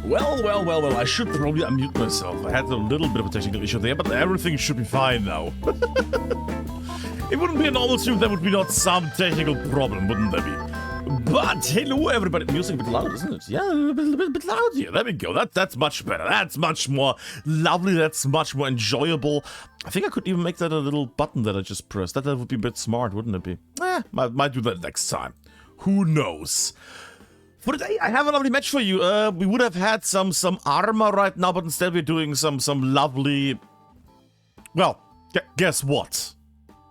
Well, I should probably unmute myself. I had a little bit of a technical issue there, but everything should be fine now. It wouldn't be a normal stream if there would be not some technical problem, wouldn't there be? But hello everybody. Music a bit loud, isn't it? Yeah, a bit loud here. There we go. That's much better. That's much more lovely. That's much more enjoyable. I think I could even make that a little button that I just pressed. That would be a bit smart, wouldn't it be? Might do that next time. Who knows? For today, I have a lovely match for you. We would have had some armor right now, but instead we're doing some lovely... Well, guess what?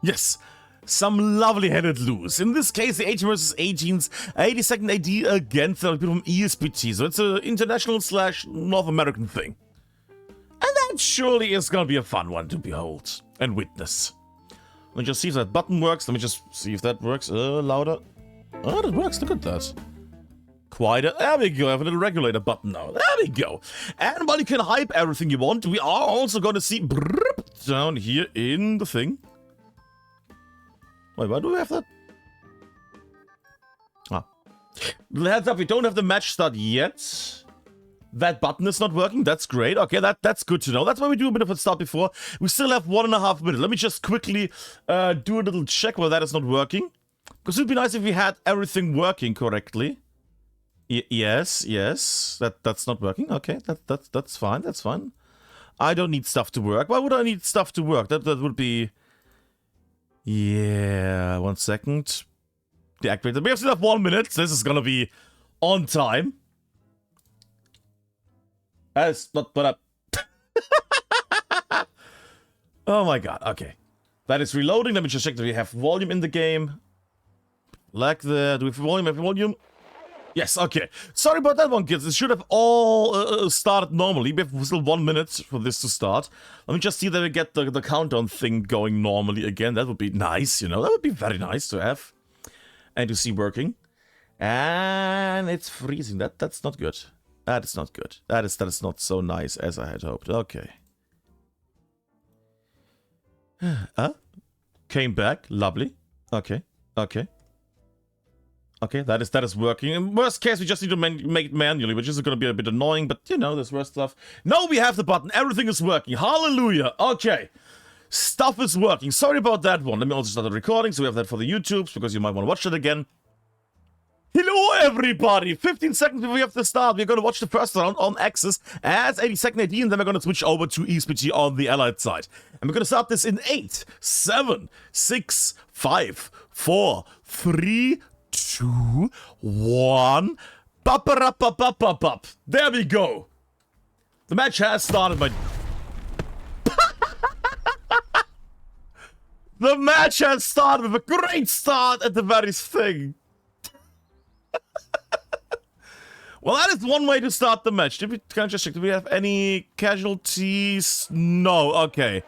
Yes, some lovely headed loose. In this case, the 18 versus 18's 82nd AD against the people from ESPT. So it's an international / North American thing. And that surely is going to be a fun one to behold and witness. Let me just see if that button works. Let me just see if that works. Louder. Oh, that works. Look at that. Quieter. There we go. I have a little regulator button now. There we go. And while you can hype everything you want, we are also going to see down here in the thing. Wait, why do we have that? Little heads up, we don't have the match start yet. That button is not working. That's great. Okay, that's good to know. That's why we do a bit of a start before. We still have 1.5 minutes. Let me just quickly do a little check whether that is not working. Because it would be nice if we had everything working correctly. Yes. That's not working. Okay, that's fine. That's fine. I don't need stuff to work. Why would I need stuff to work? That would be... Yeah, 1 second. Deactivate it. We still have 1 minute. This is gonna be on time. That's not what I... Oh my god, okay. That is reloading. Let me just check that we have volume in the game. Like the... Do we have volume? Have volume? Yes, okay. Sorry about that one, kids. It should have all started normally. We have still 1 minute for this to start. Let me just see that we get the countdown thing going normally again. That would be nice, you know. That would be very nice to have. And to see working. And it's freezing. That's not good. That is not good. That is not so nice as I had hoped. Okay. Came back. Lovely. Okay. Okay, that is working. In worst case, we just need to make it manually, which is going to be a bit annoying, but you know, there's worse stuff. No, we have the button. Everything is working. Hallelujah. Okay. Stuff is working. Sorry about that one. Let me also start the recording, so we have that for the YouTubes, because you might want to watch it again. Hello, everybody. 15 seconds before we have to start. We're going to watch the first round on Axis as 82nd AD, and then we're going to switch over to ESPT on the Allied side. And we're going to start this in 8, 7, 6, 5, 4, 3, 2, 1. Bop. There we go. The match has started, my... The match has started with a great start at the very thing. Well, that is one way to start the match. Can I just check? Do we have any casualties? No. Okay.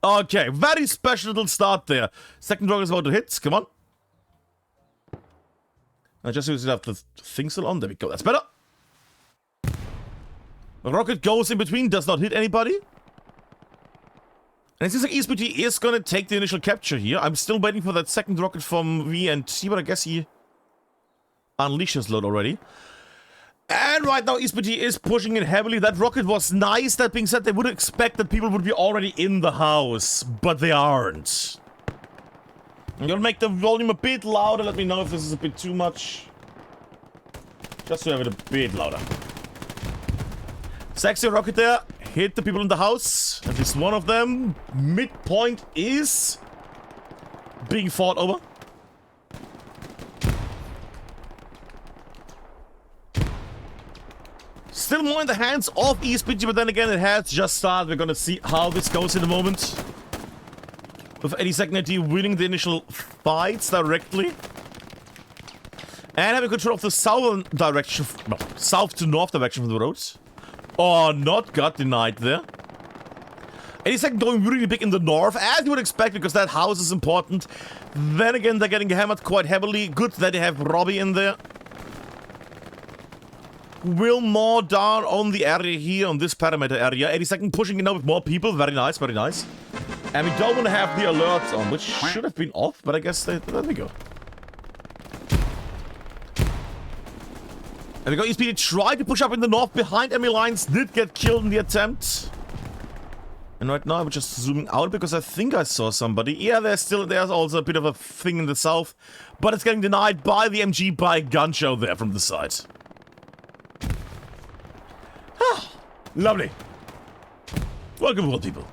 Okay. Very special little start there. Second rocket is about to hit. Come on. I just use it have the thing still on. There we go. That's better. The rocket goes in between. Does not hit anybody. And it seems like ESPT is going to take the initial capture here. I'm still waiting for that second rocket from VNT, but I guess he unleashes load already. And right now, ESPT is pushing it heavily. That rocket was nice. That being said, they would expect that people would be already in the house, but they aren't. I'm gonna make the volume a bit louder. Let me know if this is a bit too much. Just to have it a bit louder. Sexy rocket there. Hit the people in the house. At least one of them. Midpoint is being fought over. Still more in the hands of ESPT, but then again, it has just started. We're gonna see how this goes in a moment. With 82nd AD winning the initial fights directly. And having control of the southern direction, well, south to north direction from the roads. Oh, not got denied there. 82nd going really big in the north, as you would expect, because that house is important. Then again, they're getting hammered quite heavily. Good that they have Robbie in there. Will more down on the area here, on this perimeter area. 82nd pushing in now with more people. Very nice, very nice. And we don't want to have the alerts on, which should have been off, but I guess there we go. And we got ESPT tried to push up in the north behind enemy lines, did get killed in the attempt. And right now I'm just zooming out because I think I saw somebody. Yeah, there's also a bit of a thing in the south, but it's getting denied by the MG by gun show there from the side. Ah, lovely. Welcome, world people.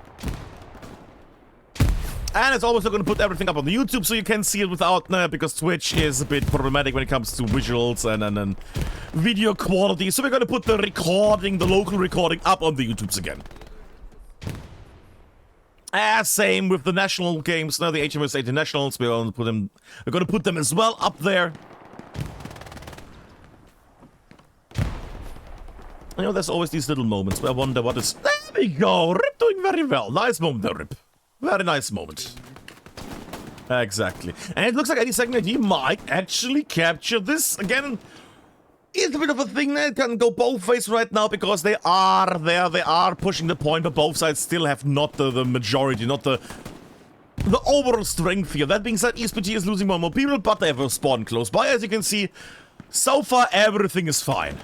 And as always, we're going to put everything up on the YouTube so you can see it without, because Twitch is a bit problematic when it comes to visuals and video quality. So we're going to put the recording, the local recording, up on the YouTubes again. Same with the national games. Now the HMS Internationals, we're going to put them as well up there. You know, there's always these little moments where I wonder what is. There we go. Rip doing very well. Nice moment there, Rip. Very nice moment. Exactly. And it looks like any second that he might actually capture this again. It's a bit of a thing that can go both ways right now because they are there. They are pushing the point, but both sides still have not the majority, not the overall strength here. That being said, ESPT is losing more and more people, but they have a spawn close by. As you can see, so far everything is fine.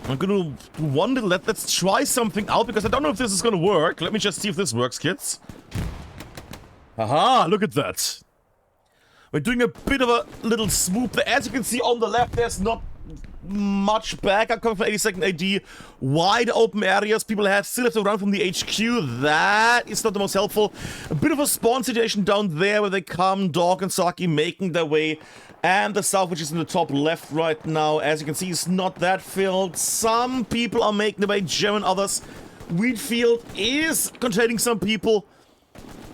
I'm gonna wonder, let's try something out because I don't know if this is gonna work. Let me just see if this works, kids. Haha, look at that. We're doing a bit of a little swoop there. As you can see on the left, there's not much backup coming from 82nd AD. Wide open areas. People still have to run from the HQ. That is not the most helpful. A bit of a spawn situation down there where they come, Dog and Saki making their way. And the south, which is in the top left right now, as you can see, is not that filled. Some people are making their way, German, others. Wheatfield is containing some people.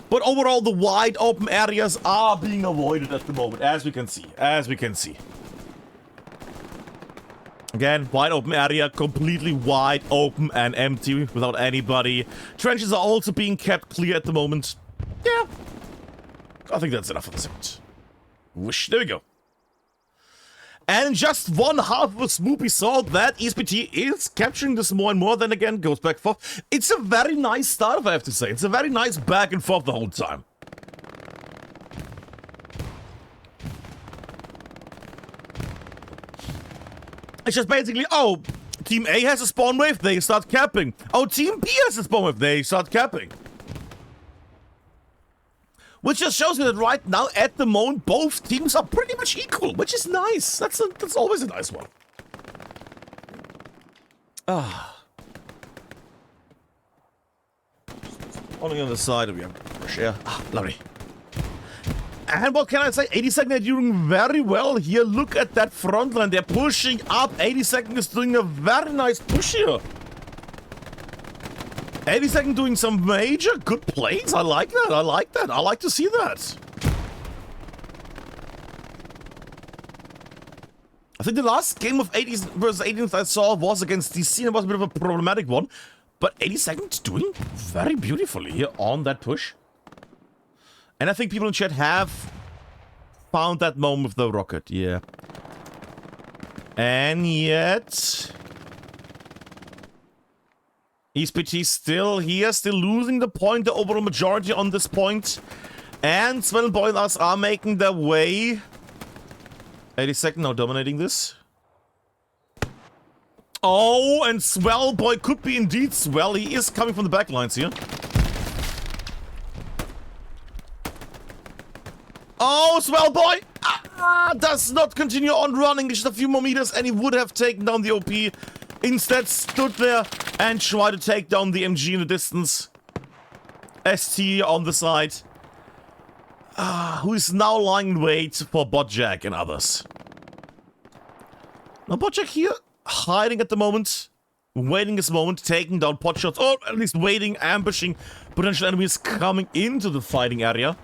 But overall, the wide open areas are being avoided at the moment, as we can see. Again, wide open area, completely wide open and empty without anybody. Trenches are also being kept clear at the moment. Yeah, I think that's enough for the second. Whoosh, there we go. And just one half of a swoopy saw that ESPT is capturing this more and more, then again goes back and forth. It's a very nice start, I have to say. It's a very nice back and forth the whole time. It's just basically, oh, Team A has a spawn wave, they start capping. Oh, Team B has a spawn wave, they start capping. Which just shows me that right now, at the moment, both teams are pretty much equal, which is nice. That's always a nice one. On the other side, we have fresh air. Lovely. And what can I say? 82nd are doing very well here. Look at that front line. They're pushing up. 82nd is doing a very nice push here. 82nd doing some major good plays. I like that. I like to see that. I think the last game of 80s versus 18th I saw was against DC and it was a bit of a problematic one. But 82nd doing very beautifully here on that push. And I think people in chat have found that moment with the rocket. Yeah. And yet... ESPT still here, still losing the point, the overall majority on this point. And Sven and Boy and us are making their way. 82nd now dominating this. Oh, and Swell Boy could be indeed Swell. He is coming from the back lines here. Oh, Swell Boy does not continue on running. Just a few more meters and he would have taken down the OP. Instead stood there and tried to take down the MG in the distance. ST on the side. Who is now lying in wait for Botjack and others. Now Botjack here, hiding at the moment. Waiting his moment, taking down pot shots. Or at least waiting, ambushing potential enemies coming into the fighting area.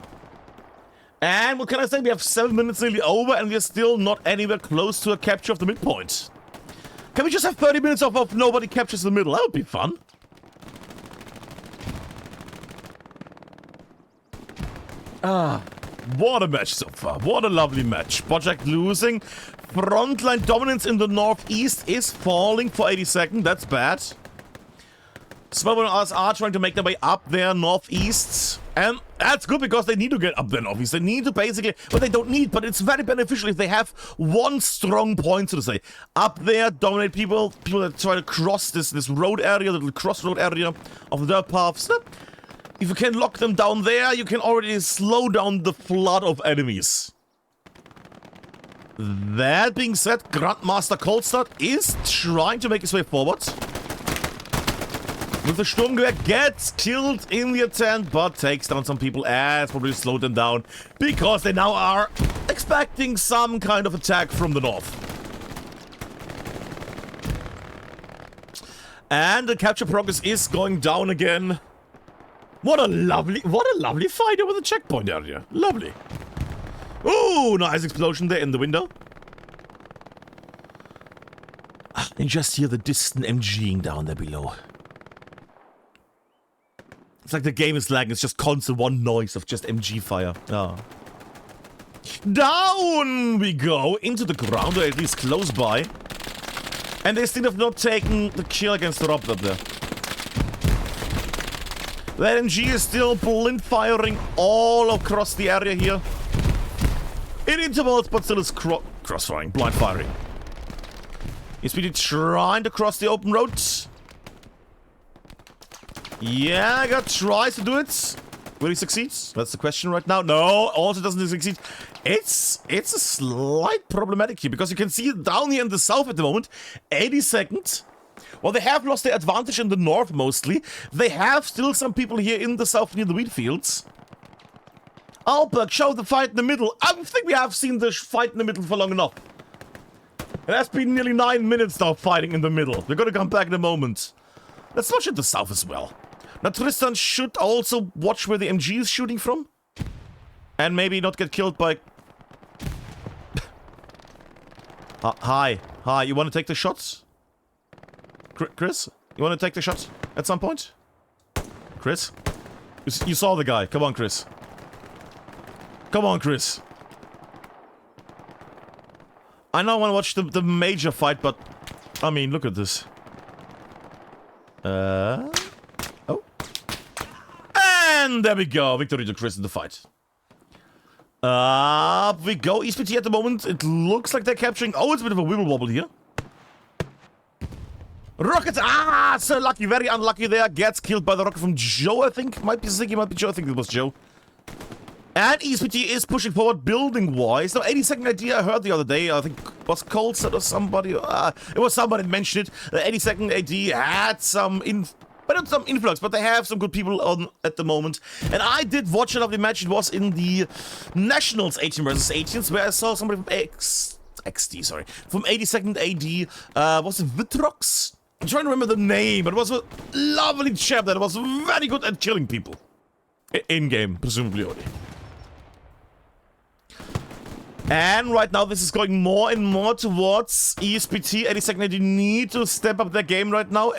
And what can I say? We have 7 minutes nearly over and we're still not anywhere close to a capture of the midpoint. Can we just have 30 minutes of nobody captures the middle? That would be fun. What a match so far. What a lovely match. Botjack losing. Frontline dominance in the northeast is falling for 82nd. That's bad. Smell and us are trying to make their way up there northeast. And that's good because they need to get up there in office. They need to basically, well, they don't need, but it's very beneficial if they have one strong point, so to say. Up there, dominate people that try to cross this road area, the little crossroad area of the dirt paths. If you can lock them down there, you can already slow down the flood of enemies. That being said, Grandmaster Coldstart is trying to make his way forward. With the Sturmgewehr, gets killed in the attempt, but takes down some people as probably slowed them down because they now are expecting some kind of attack from the north. And the capture progress is going down again. What a lovely fight over the checkpoint area. Lovely. Ooh, nice explosion there in the window. And just hear the distant MGing down there below. It's like the game is lagging, it's just constant one noise of just MG fire. Oh. Down we go, into the ground, or at least close by. And they still have not taken the kill against the Rob up there. That MG is still blind firing all across the area here. In intervals, but still is cross-firing, blind firing. ESPT trying to cross the open roads. Yeah, I got tries to do it. Will he succeed? That's the question right now. No, also doesn't succeed. It's a slight problematic here because you can see down here in the south at the moment, 82nd. Well, they have lost their advantage in the north mostly. They have still some people here in the south near the wheat fields. Alberg, show the fight in the middle. I think we have seen the fight in the middle for long enough. It has been nearly 9 minutes now fighting in the middle. We're gonna come back in a moment. Let's watch in the south as well. Now, Tristan should also watch where the MG is shooting from. And maybe not get killed by... Hi, you want to take the shots? Chris? You want to take the shots at some point? Chris? You saw the guy. Come on, Chris. Come on, Chris. I know I want to watch the major fight, but... I mean, look at this. Oh. And there we go. Victory to Chris in the fight. Up we go. ESPT at the moment. It looks like they're capturing... Oh, it's a bit of a wibble wobble here. Rocket! Ah, so lucky. Very unlucky there. Gets killed by the rocket from Joe, I think. Might be Ziggy, might be Joe. I think it was Joe. And ESPT is pushing forward building-wise. Now, 82nd idea I heard the other day. I think it was Colson or somebody. It was somebody that mentioned it. The 82nd AD had some... But not some influx, but they have some good people on at the moment. And I did watch a lovely match. It was in the Nationals 18 versus 18s, where I saw somebody from XD, sorry. From 82nd AD. Was it Vitrox? I'm trying to remember the name, but it was a lovely chap that was very good at killing people. In-game, presumably only. And right now, this is going more and more towards ESPT. 82nd AD need to step up their game right now.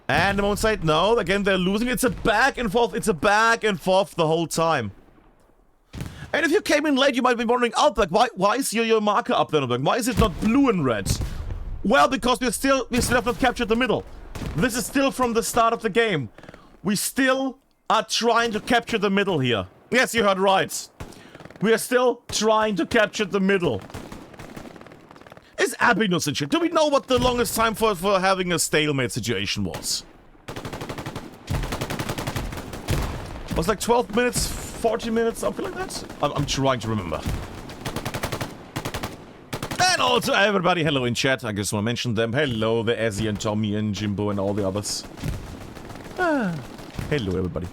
And the moment side, no. Again, they're losing. It's a back and forth. It's a back and forth the whole time. And if you came in late, you might be wondering, Outback, why is your marker up there? Why is it not blue and red? Well, because we still have not captured the middle. This is still from the start of the game. We still are trying to capture the middle here. Yes, you heard right. We are still trying to capture the middle. Is Abby not in shit? Do we know what the longest time for having a stalemate situation was? It was like 12 minutes, 40 minutes, something like that? I'm trying to remember. And also everybody, hello in chat. I just want to mention them. Hello, the Ezzy and Tommy and Jimbo and all the others. Hello, everybody.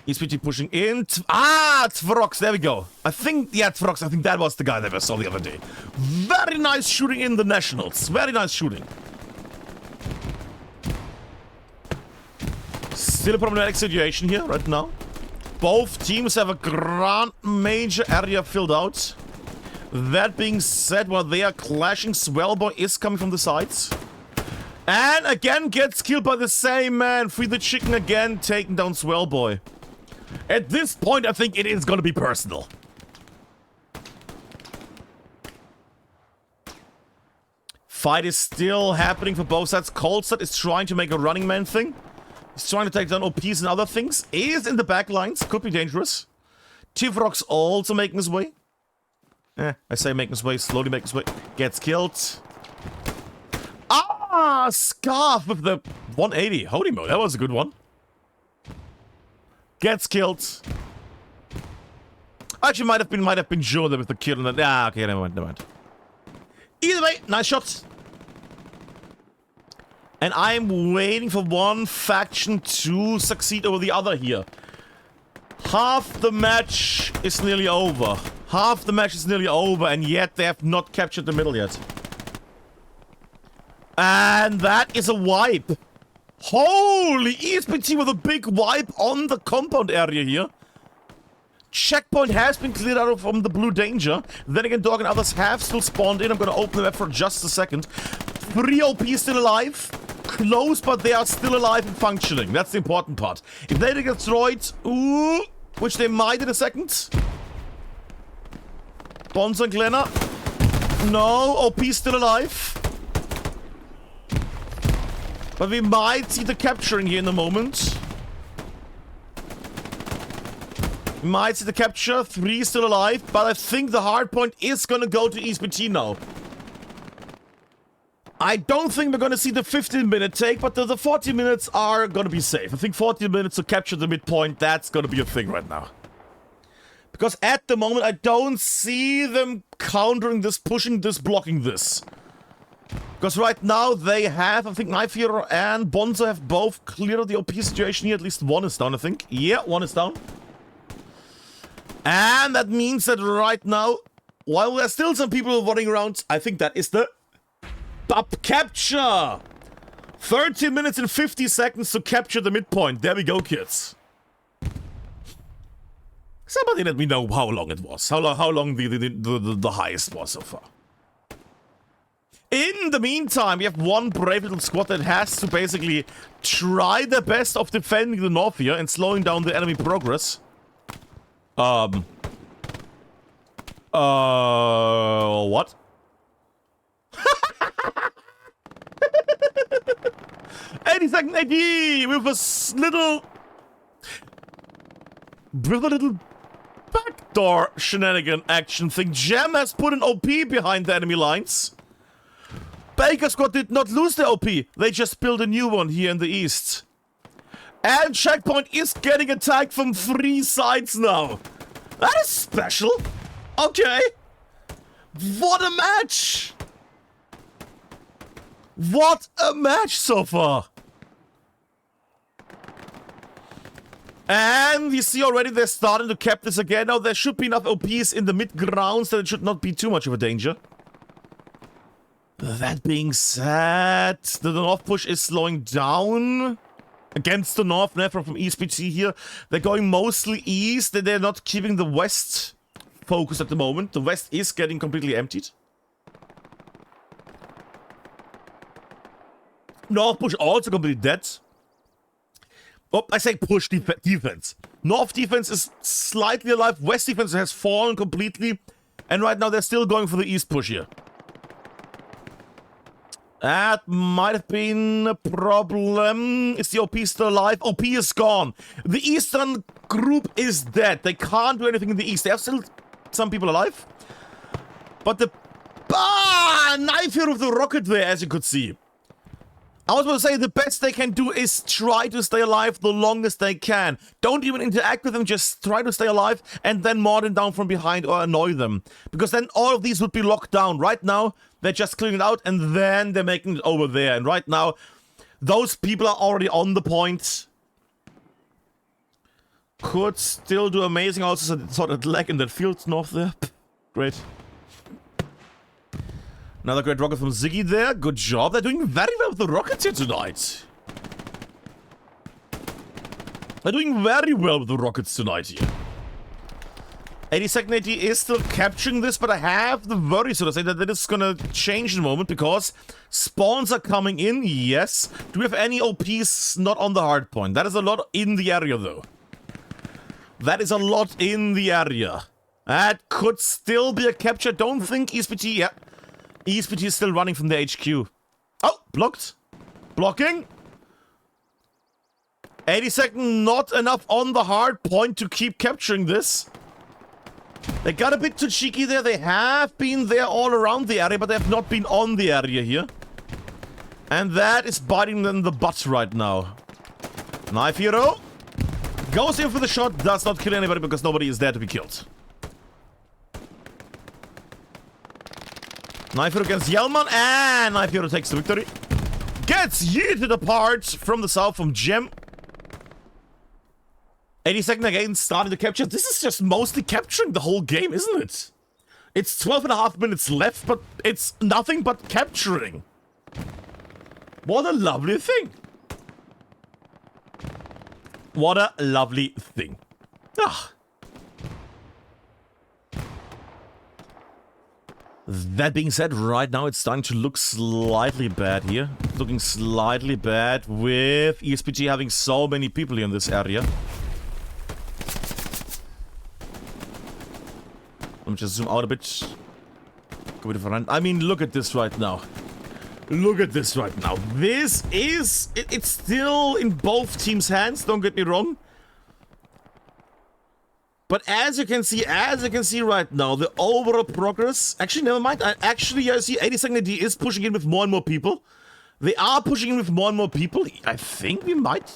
ESPT pushing in. Tvrox, there we go. I think that was the guy that I saw the other day. Very nice shooting in the Nationals. Very nice shooting. Still a problematic situation here right now. Both teams have a grand major area filled out. That being said, while they are clashing, Swellboy is coming from the sides. And again gets killed by the same man. Free the chicken again, taking down Swellboy. At this point, I think it is going to be personal. Fight is still happening for both sides. Coldstart is trying to make a running man thing. He's trying to take down OPs and other things. Is in the back lines. Could be dangerous. Tivrock's also making his way. I say making his way. Slowly making his way. Gets killed. Ah! Scarf with the 180. Holy moly, that was a good one. Gets killed. Actually, might have been sure that with the kill and then. Ah, okay, never mind. Either way, nice shot. And I'm waiting for one faction to succeed over the other here. Half the match is nearly over. Half the match is nearly over, and yet they have not captured the middle yet. And that is a wipe. Holy, ESPT with a big wipe on the compound area here. Checkpoint has been cleared out from the blue danger. Then again, Dog and others have still spawned in. I'm going to open the map for just a second. 3 OPs still alive. Close, but they are still alive and functioning. That's the important part. If they get destroyed, ooh, which they might in a second. Bonzo and Glenna. No, OP still alive. But we might see the capturing here in a moment. We might see the capture. 3 still alive, but I think the hard point is gonna go to ESPT now. I don't think we're gonna see the 15-minute take, but the 40 minutes are gonna be safe. I think 40 minutes to capture the midpoint, that's gonna be a thing right now. Because at the moment, I don't see them countering this, pushing this, blocking this. Because right now, they have, I think Knife Hero and Bonzo have both cleared the OP situation here. At least one is down, I think. Yeah, one is down. And that means that right now, while there's still some people running around, I think that is the Bub capture! 30 minutes and 50 seconds to capture the midpoint. There we go, kids. Somebody let me know how long it was. How long the highest was so far. In the meantime, we have one brave little squad that has to basically try their best of defending the north here and slowing down the enemy progress. What? 82nd AD with a little backdoor shenanigan action thing. Gem has put an OP behind the enemy lines. Baker Squad did not lose their OP. They just built a new one here in the east. And Checkpoint is getting attacked from 3 sides now. That is special. Okay. What a match. What a match so far. And you see already they're starting to cap this again. Now there should be enough OPs in the mid-grounds that it should not be too much of a danger. That being said, the north push is slowing down against the north. From ESPT here. They're going mostly east, and they're not keeping the west focused at the moment. The west is getting completely emptied. North push also completely dead. Oh, I say push defense. North defense is slightly alive. West defense has fallen completely. And right now they're still going for the east push here. That might have been a problem. Is the OP still alive? OP is gone. The eastern group is dead. They can't do anything in the east. They have still some people alive. But the... Knife here with the rocket there, as you could see. I was about to say, the best they can do is try to stay alive the longest they can. Don't even interact with them, just try to stay alive and then maul them down from behind or annoy them. Because then all of these would be locked down. Right now, they're just clearing it out and then they're making it over there. And right now, those people are already on the point. Could still do amazing. Also, sort of lag in that field north there. Great. Another great rocket from Ziggy there. Good job. They're doing very well with the rockets here tonight. They're doing very well with the rockets tonight here. 82nd AD is still capturing this, but I have the worry, so to say, that it's gonna change in a moment because spawns are coming in, yes. Do we have any OPs not on the hard point? That is a lot in the area, though. That is a lot in the area. That could still be a capture. Don't think ESPT, yeah. ESPT is still running from the HQ. Oh, blocked. Blocking. 82nd, not enough on the hard point to keep capturing this. They got a bit too cheeky there. They have been there all around the area, but they have not been on the area here. And that is biting them in the butt right now. Knife Hero goes in for the shot, does not kill anybody because nobody is there to be killed. Knife Hero against Yelman, and Knife Hero takes the victory. Gets yeeted apart from the south from Gem. 82nd again starting to capture. This is just mostly capturing the whole game, isn't it? It's 12.5 minutes left, but it's nothing but capturing. What a lovely thing. What a lovely thing. Ah. That being said, right now it's starting to look slightly bad here. Looking slightly bad with ESPT having so many people here in this area. Let me just zoom out a bit. Go with the front. I mean, look at this right now. Look at this right now. This is... It's still in both teams' hands, don't get me wrong. But as you can see right now, the overall progress... Actually, never mind. Actually, I see 82nd AD is pushing in with more and more people. They are pushing in with more and more people. I think we might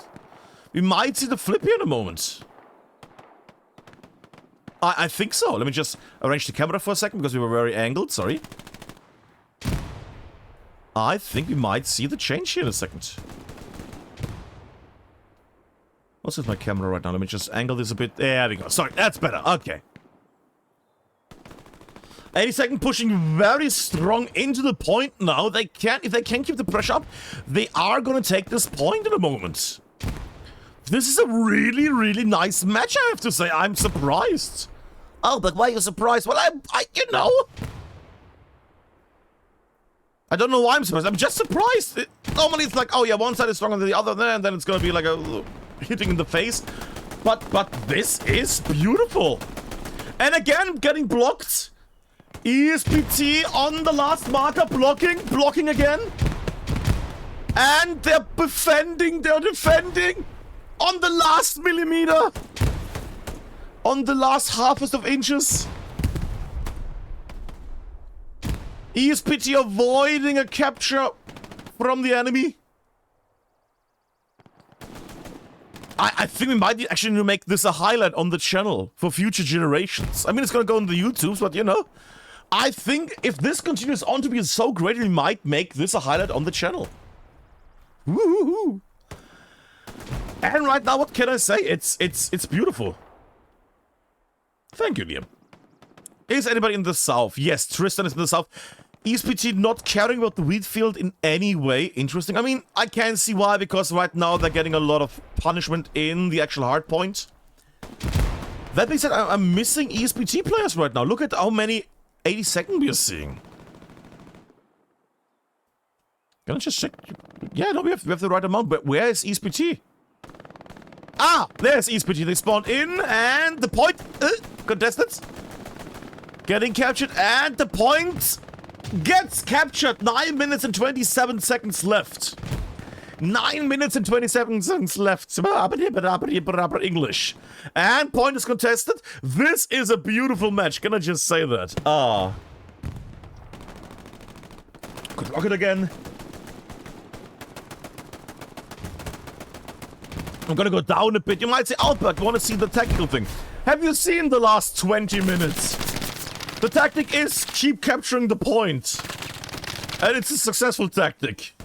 see the flip here in a moment. I think so. Let me just arrange the camera for a second because we were very angled. Sorry. I think we might see the change here in a second. What's with my camera right now? Let me just angle this a bit. There we go. Sorry, that's better. Okay. 82nd pushing very strong into the point now. They can't, if they can keep the pressure up, they are going to take this point in a moment. This is a really, really nice match, I have to say. I'm surprised. Oh, but why are you surprised? Well, you know. I don't know why I'm surprised. I'm just surprised. Normally it's like, oh yeah, one side is stronger than the other, and then it's gonna be like a hitting in the face. But this is beautiful. And again, getting blocked. ESPT on the last marker, blocking again. And they're defending on the last millimeter. On the last halfest of inches. ESPT avoiding a capture from the enemy. I think we might actually make this a highlight on the channel for future generations. I mean, it's gonna go on the YouTubes, but you know. I think if this continues on to be so great, we might make this a highlight on the channel. Woohoo! And right now, what can I say? It's beautiful. Thank you, Liam. Is anybody in the south? Yes, Tristan is in the south. ESPT not caring about the wheat field in any way. Interesting. I mean, I can see why, because right now they're getting a lot of punishment in the actual hard point. That being said, I'm missing ESPT players right now. Look at how many 82nd we are seeing. Can I just check? Yeah, no, we have the right amount, but where is ESPT? Ah, there's ESPT. They spawned in, and the point... contested. Getting captured, and the point gets captured. 9 minutes and 27 seconds left. 9 minutes and 27 seconds left. English. And point is contested. This is a beautiful match. Can I just say that? Ah. Could block it again. I'm gonna go down a bit. You might say, Outback, you want to see the tactical thing. Have you seen the last 20 minutes? The tactic is keep capturing the point. And it's a successful tactic.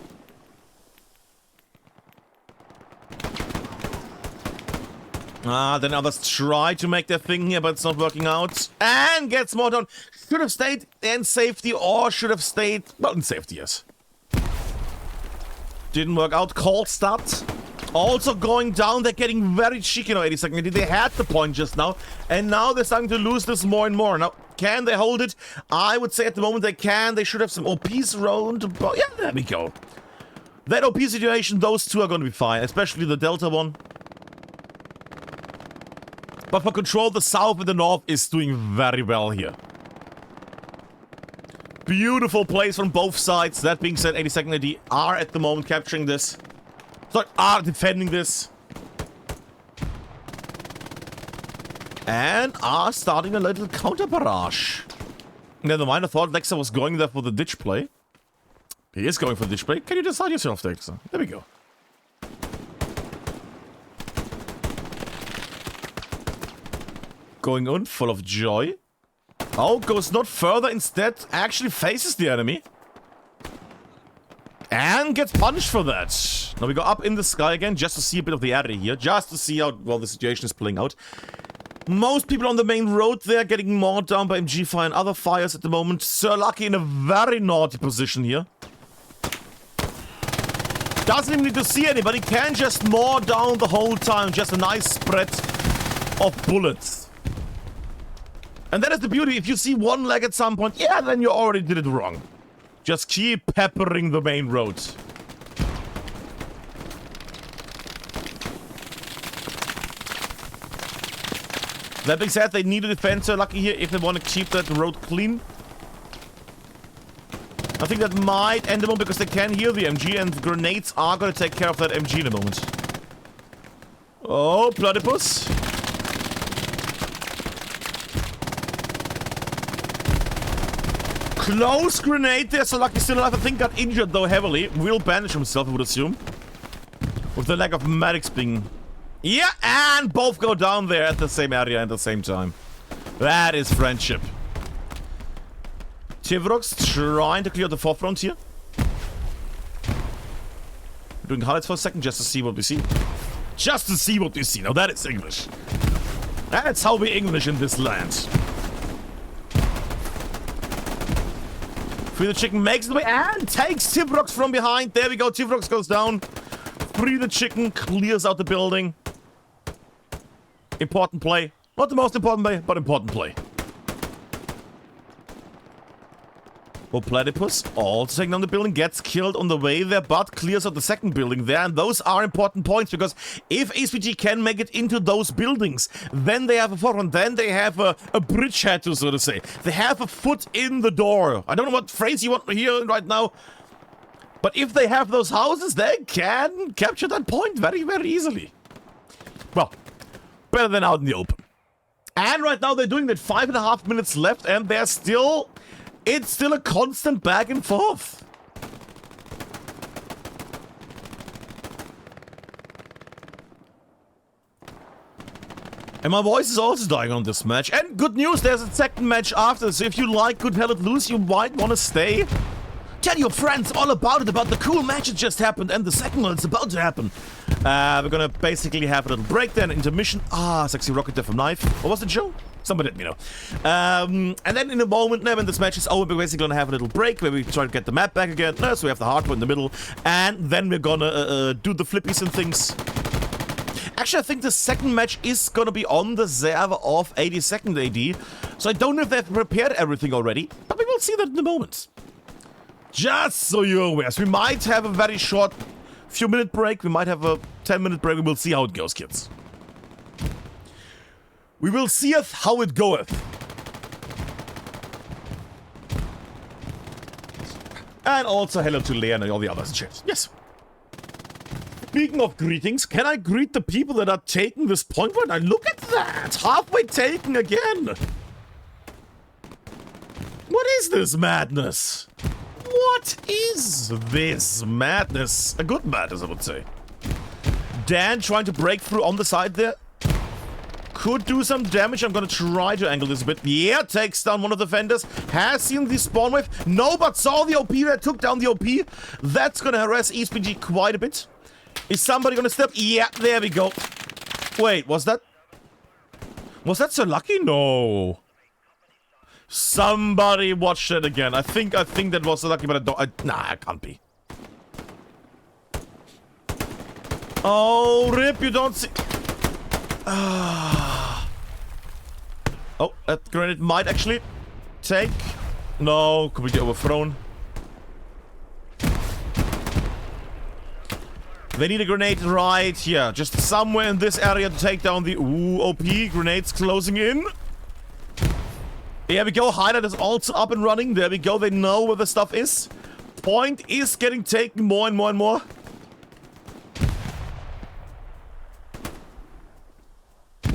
Then others try to make their thing here, but it's not working out. And gets more down. Should have stayed in safety, or should have stayed... Well, in safety, yes. Didn't work out. Cold start. Also going down. They're getting very cheeky now, 82nd. They had the point just now. And now they're starting to lose this more and more. Now, can they hold it? I would say at the moment they can. They should have some OPs around. Yeah, there we go. That OP situation, those two are going to be fine. Especially the Delta one. But for control, the south and the north is doing very well here. Beautiful plays from both sides. That being said, 82nd AD are at the moment capturing this. Sorry, are defending this. And are starting a little counter barrage. Never mind, I thought Lexa was going there for the ditch play. He is going for the ditch play. Can you decide yourself, Lexa? There we go. Going on, full of joy. Oh, goes not further, instead actually faces the enemy. And gets punished for that. Now we go up in the sky again, just to see a bit of the area here. Just to see how well the situation is playing out. Most people on the main road there getting mauled down by MG fire and other fires at the moment. Sir Lucky in a very naughty position here. Doesn't even need to see anybody. Can just maul down the whole time. Just a nice spread of bullets. And that is the beauty. If you see one leg at some point, yeah, then you already did it wrong. Just keep peppering the main road. That being said, they need a defender Lucky here if they want to keep that road clean. I think that might end them all because they can heal the MG and grenades are going to take care of that MG in a moment. Oh, Platypus. Close grenade there, so Lucky still alive. I think got injured though heavily. Will bandage himself, I would assume. With the lack of medics being... Yeah, and both go down there at the same area at the same time. That is friendship. Tivrox trying to clear the forefront here. Doing highlights for a second just to see what we see. Just to see what we see. Now that is English. That's how we English in this land. Free the Chicken makes the way and takes Tivrox from behind. There we go. Tivrox goes down. Free the Chicken clears out the building. Important play. Not the most important play, but important play. Well, Platypus also taking down the building, gets killed on the way there, but clears out the second building there. And those are important points, because if ESPT can make it into those buildings, then they have a forefront, then they have a bridgehead, so to say. They have a foot in the door. I don't know what phrase you want to hear right now, but if they have those houses, they can capture that point very, very easily. Well, better than out in the open. And right now they're doing that 5.5 minutes left, and they're still... It's still a constant back and forth. And my voice is also dying on this match. And good news, there's a second match after. So if you like Good Hell It Loose, you might want to stay. Tell your friends all about it, about the cool match that just happened and the second one that's about to happen. We're gonna basically have a little break then, intermission. Ah, sexy rocket there from Knife. What was it, Joe? Somebody let me know. And then in a moment, when this match is over, we're basically gonna have a little break where we try to get the map back again. So we have the hardcore in the middle. And then we're gonna do the flippies and things. Actually, I think the second match is gonna be on the server of 82nd AD. So I don't know if they've prepared everything already, but we will see that in a moment. Just so you're aware. So we might have a very short few minute break. We might have a 10-minute break. We will see how it goes, kids. We will seeth how it goeth. And also hello to Leon and all the others in chat. Yes. Speaking of greetings, can I greet the people that are taking this point? Now look at that! Halfway taken again! What is this madness? What is this madness? A good madness, I would say. Dan trying to break through on the side there. Could do some damage. I'm gonna try to angle this a bit. Yeah, takes down one of the vendors. Has seen the spawn wave. No, but saw the OP that took down the OP. That's gonna harass ESPT quite a bit. Is somebody gonna step? Yeah, there we go. Wait, was that so lucky? No. Somebody watched it again. I think that was so lucky, but nah, it can't be. Oh, rip, you don't see... Oh, that grenade might actually take... No, completely overthrown. They need a grenade right here. Just somewhere in this area to take down the... Ooh, OP. Grenades closing in. There we go. Highlight is also up and running. There we go. They know where the stuff is. Point is getting taken more and more and more.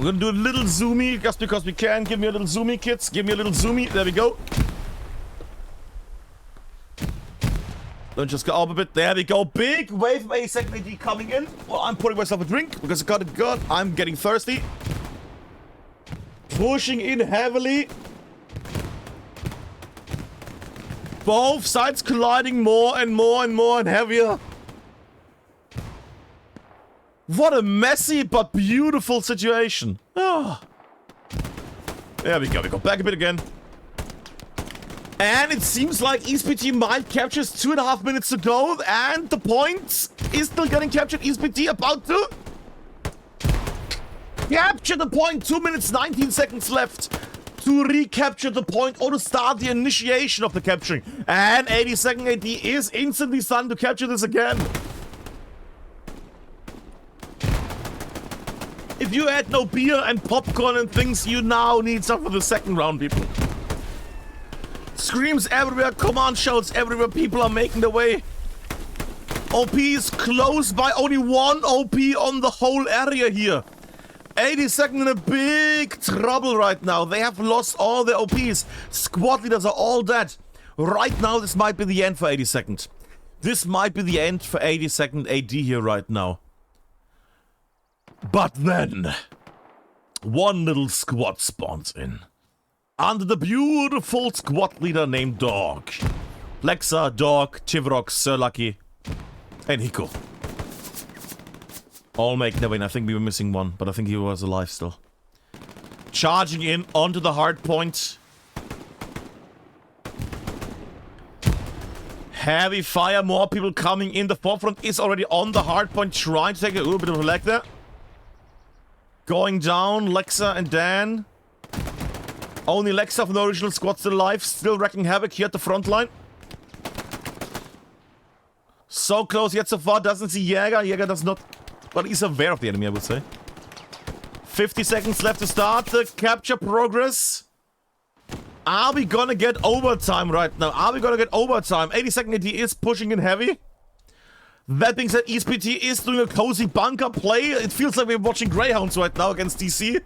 We're gonna do a little zoomy just because we can. Give me a little zoomy, kids. Give me a little zoomy. There we go. Don't just go up a bit. There we go. Big wave of 82nd AD coming in. Well, I'm pouring myself a drink because I got it good. I'm getting thirsty. Pushing in heavily. Both sides colliding more and more and more and heavier. What a messy but beautiful situation. Oh. There we go. We go back a bit again. And it seems like ESPT might capture 2.5 minutes to go. And the point is still getting captured. ESPT about to capture the point. 2 minutes, 19 seconds left to recapture the point or to start the initiation of the capturing. And 82nd AD is instantly stunned to capture this again. If you had no beer and popcorn and things, you now need some for the second round, people. Screams everywhere, command shouts everywhere, people are making their way. OP is close by, only one OP on the whole area here. 82nd in a big trouble right now. They have lost all their OPs. Squad leaders are all dead. Right now, this might be the end for 82nd. This might be the end for 82nd AD here right now. But then, one little squad spawns in. Under the beautiful squad leader named Dog. Lexa, Dog, Tivrox, Sir Lucky, and Hiko. All make their way in. I think we were missing one, but I think he was alive still. Charging in onto the hard point. Heavy fire, more people coming in. The forefront is already on the hard point, trying to take a little bit of a leg there. Going down, Lexa and Dan. Only Lexa from the original squad still alive, still wrecking havoc here at the front line. So close yet so far, doesn't see Jäger. Jäger does not, but he's aware of the enemy, I would say. 50 seconds left to start the capture progress. Are we gonna get overtime right now? Are we gonna get overtime? 82nd AD is pushing in heavy. That being said, ESPT is doing a cozy bunker play. It feels like we're watching Greyhounds right now against DC.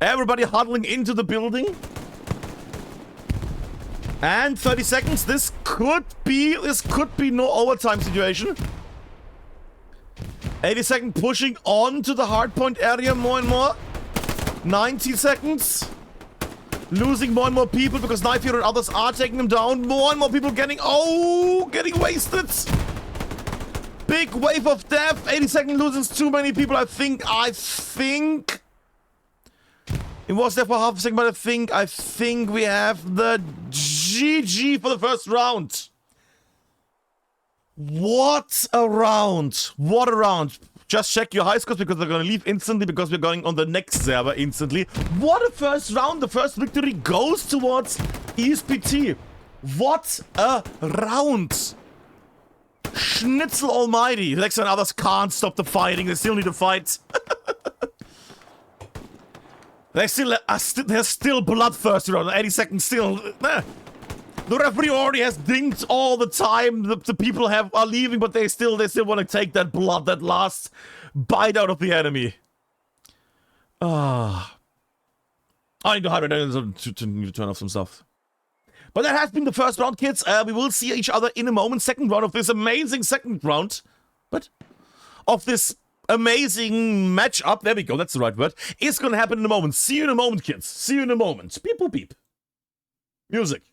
Everybody huddling into the building. And 30 seconds. This could be no overtime situation. 82nd pushing onto the hardpoint area more and more. 90 seconds. Losing more and more people because Knife Hero and others are taking them down. More and more people getting wasted. Big wave of death. 82nd loses too many people. I think it was there for half a second, but I think we have the GG for the first round. What a round. What a round. Just check your high scores because they're going to leave instantly because we're going on the next server instantly. What a first round. The first victory goes towards ESPT. What a round. Schnitzel almighty. Lex and others can't stop the fighting. They still need to fight. There's still bloodthirsty around. 80 seconds still. The referee already has dinged all the time. The people are leaving, but they still want to take that blood, that last bite out of the enemy. I need to hydrate to turn off some stuff. But that has been the first round, kids. We will see each other in a moment. Second round of this amazing second round. But of this amazing matchup. There we go. That's the right word. It's going to happen in a moment. See you in a moment, kids. See you in a moment. Beep, boop, beep. Music.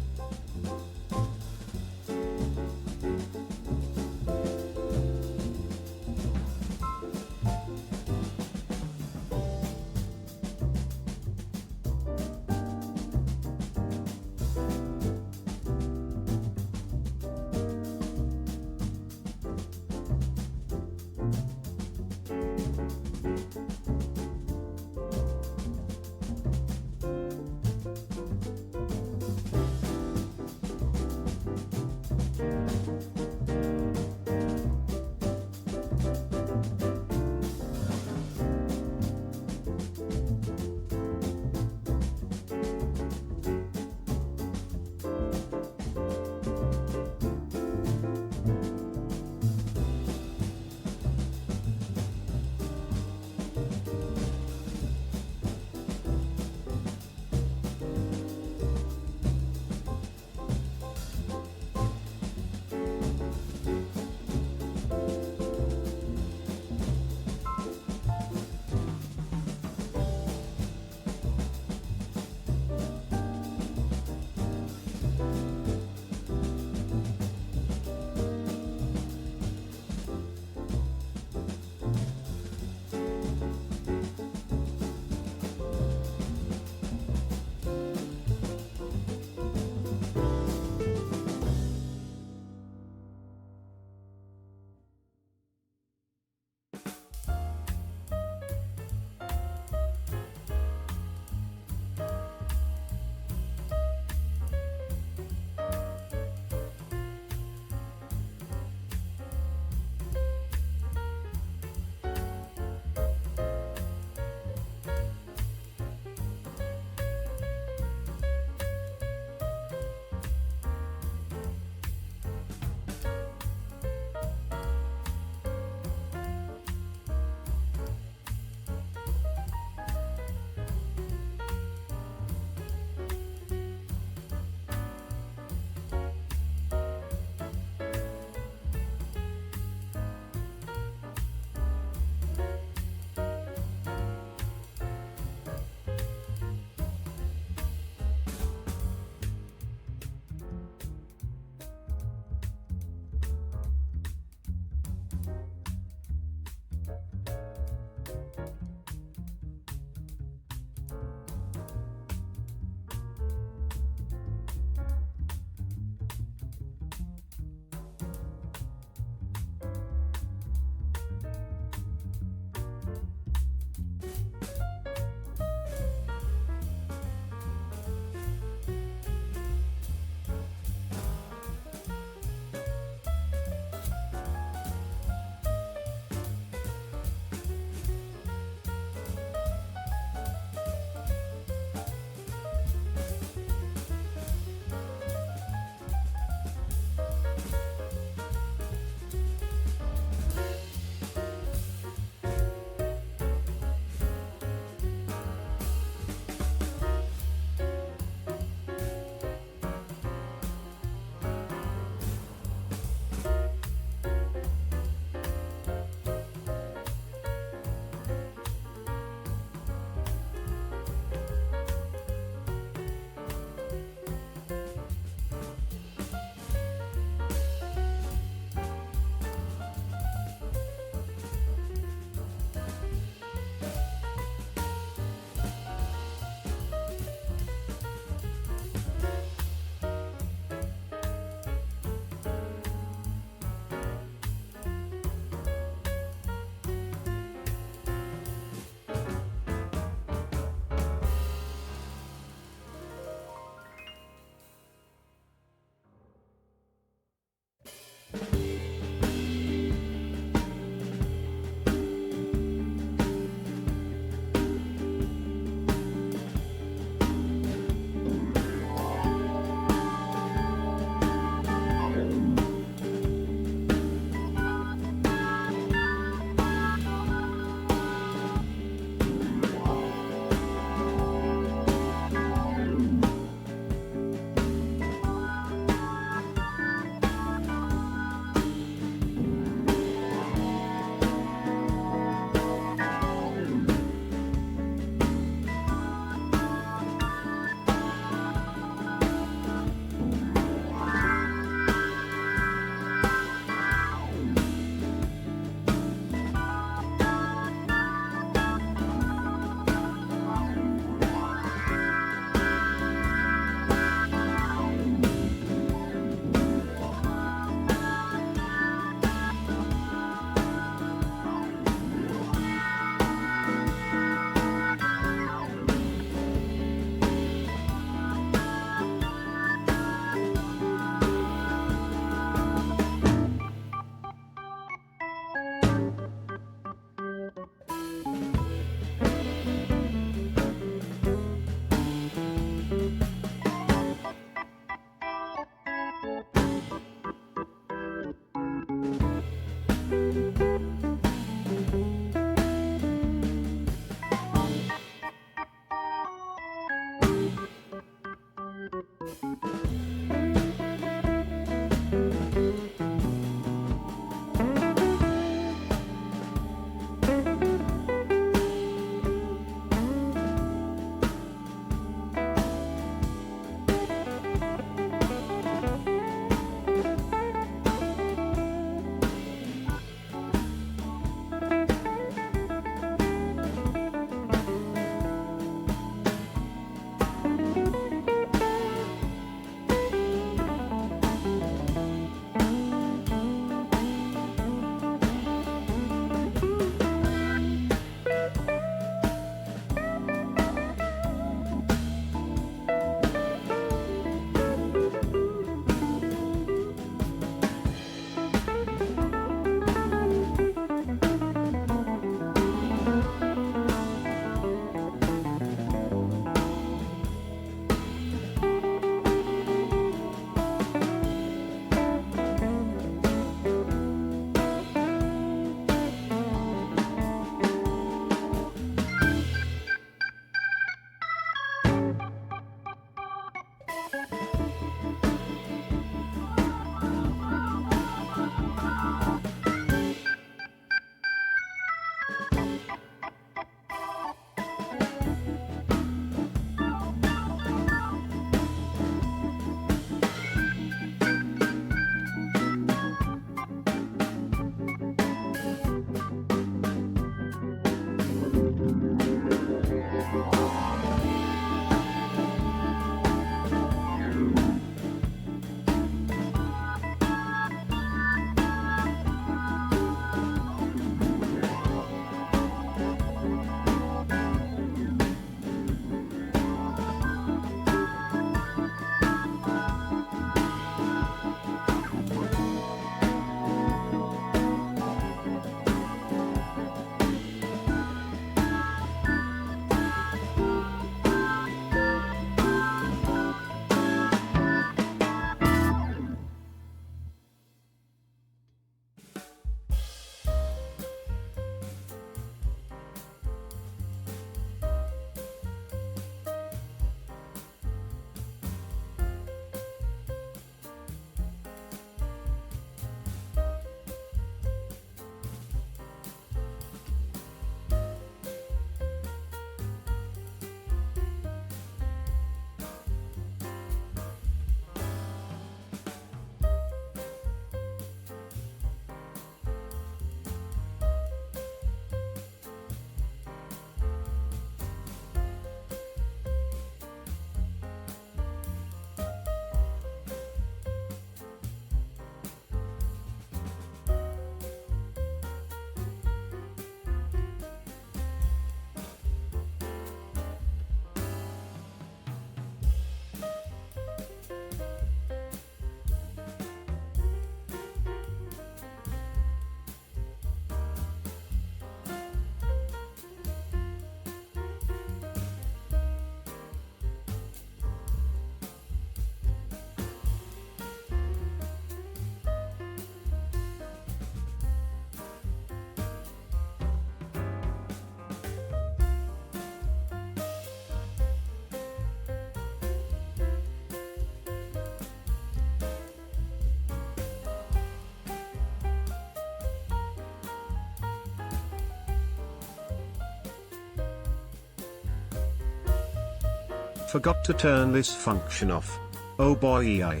forgot to turn this function off. Oh boy.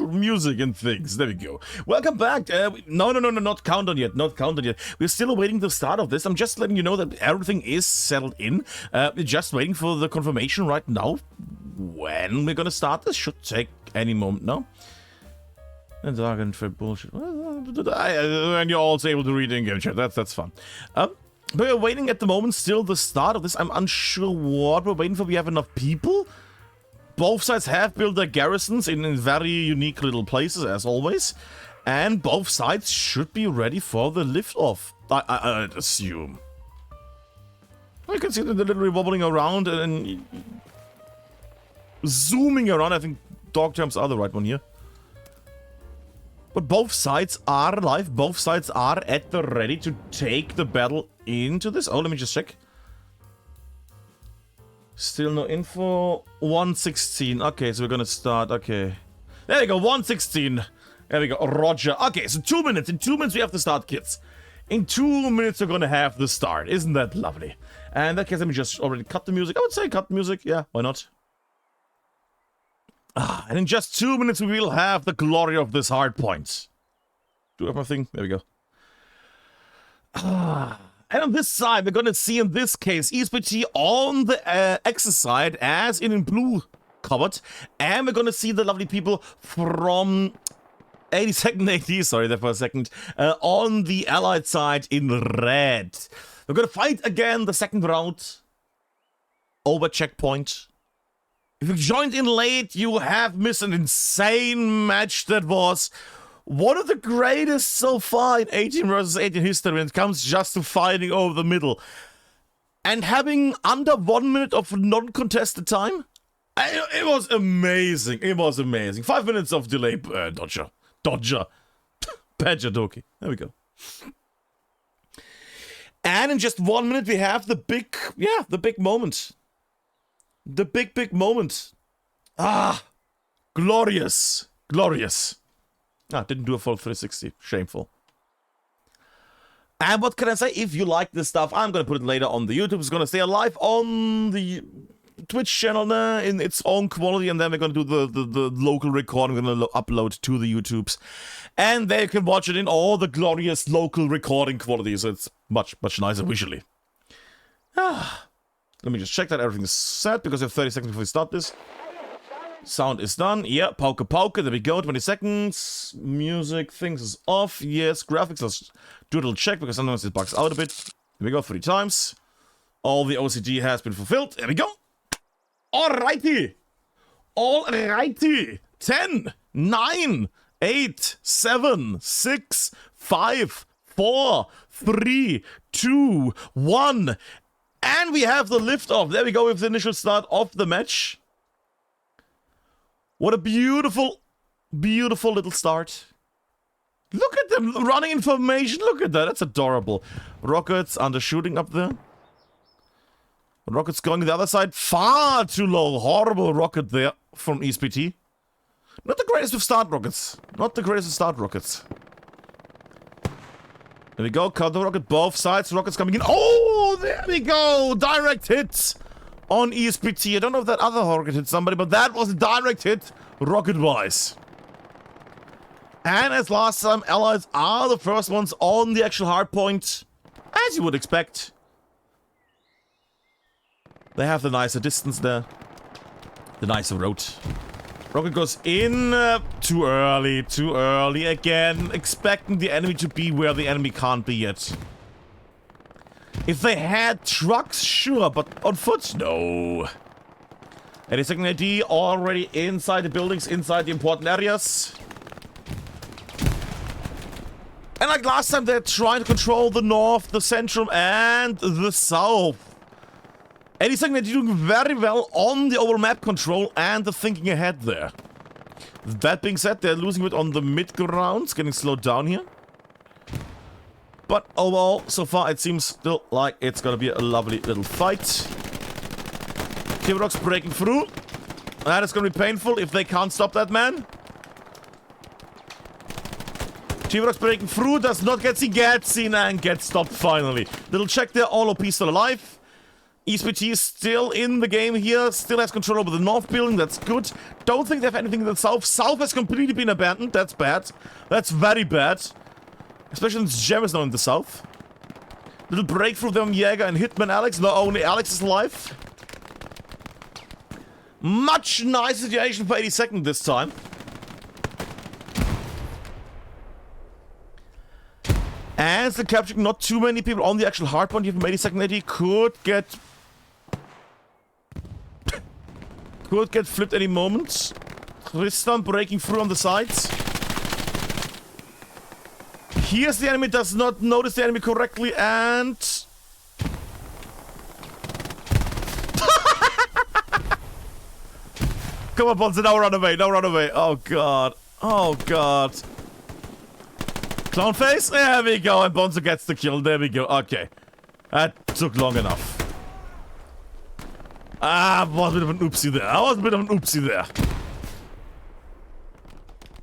Music and things. There we go. Welcome back. No, not countdown yet. Not countdown yet. We're still awaiting the start of this. I'm just letting you know that everything is settled in. We're just waiting for the confirmation right now. When we're gonna start this should take any moment now. And talking for bullshit. And you're also able to read in game chat. That's fun. But we're waiting at the moment, still the start of this. I'm unsure what we're waiting for. We have enough people. Both sides have built their garrisons in very unique little places, as always. And both sides should be ready for the liftoff, I'd assume. I can see them literally wobbling around and zooming around. I think dog jumps are the right one here. But both sides are alive. Both sides are at the ready to take the battle into this. Oh, let me just check. Still no info. 116. Okay, so we're gonna start. Okay. There we go. 116. There we go. Roger. Okay, so 2 minutes. In 2 minutes, we have to start, kids. In 2 minutes, we're gonna have the start. Isn't that lovely? And in that case, let me just already cut the music. I would say cut the music. Yeah, why not? And in just 2 minutes, we will have the glory of this hard point. Do I have my thing? There we go. And on this side, we're going to see in this case ESPT on the X's side, as in blue covered. And we're going to see the lovely people from 82nd AD, sorry there for a second, on the Allied side in red. We're going to fight again the second round over checkpoint. If you joined in late, you have missed an insane match that was one of the greatest so far in 18 vs 18 history when it comes just to fighting over the middle. And having under 1 minute of non-contested time, it was amazing. It was amazing. 5 minutes of delay, Dodger. Badger Doki. There we go. And in just 1 minute, we have the big moment. The big moment. Glorious. Glorious. Didn't do a full 360. Shameful. And what can I say? If you like this stuff, I'm going to put it later on the YouTube. It's going to stay alive on the Twitch channel in its own quality, and then we're gonna do the local recording. We're gonna upload to the YouTubes, and they can watch it in all the glorious local recording quality. So it's much nicer visually. Let me just check that everything's set because we have 30 seconds before we start this. Sound is done. Yeah, pauke pauke. There we go. 20 seconds. Music, things is off. Yes, graphics. Let's do a little check because sometimes it bugs out a bit. Here we go. 3 times. All the OCD has been fulfilled. There we go. Alrighty. Alrighty. 10, 9, 8, 7, 6, 5, 4, 3, 2, 1. And we have the liftoff. There we go with the initial start of the match. What a beautiful, beautiful little start. Look at them running in formation. Look at that. That's adorable. Rockets undershooting up there. Rockets going to the other side. Far too low. Horrible rocket there from ESPT. Not the greatest of start rockets. Not the greatest of start rockets. There we go. Counter rocket. Both sides. Rockets coming in. Oh, there we go. Direct hit on ESPT. I don't know if that other rocket hit somebody, but that was a direct hit rocket-wise. And as last time, Allies are the first ones on the actual hard point, as you would expect. They have the nicer distance there. The nicer road. Rocket goes in too early again, expecting the enemy to be where the enemy can't be yet. If they had trucks, sure, but on foot, no. 82nd AD already inside the buildings, inside the important areas. And like last time, they're trying to control the north, the central, and the south. 82nd AD doing very well on the overall map control and the thinking ahead there. That being said, they're losing it on the mid-grounds, getting slowed down here. But overall, so far, it seems still like it's gonna be a lovely little fight. T-Rock's breaking through. That is gonna be painful if they can't stop that man. T-Rock's breaking through, does not get seen, and gets stopped finally. Little check there, all OP still alive. ESPT is still in the game here, still has control over the north building, that's good. Don't think they have anything in the south. South has completely been abandoned, that's bad. That's very bad. Especially since Gem is now in the south. Little breakthrough there from Jäger and Hitman Alex. Not only Alex is alive. Much nicer situation for 82nd this time. As they're capturing not too many people on the actual hardpoint here from 82nd AD could get flipped any moment. Tristan breaking through on the sides. Here's the enemy, does not notice the enemy correctly, and... Come on, Bonzo, now run away, now run away. Oh, God. Oh, God. Clown face? There we go, and Bonzo gets the kill. There we go. Okay. That took long enough. Ah, was a bit of an oopsie there. That was a bit of an oopsie there.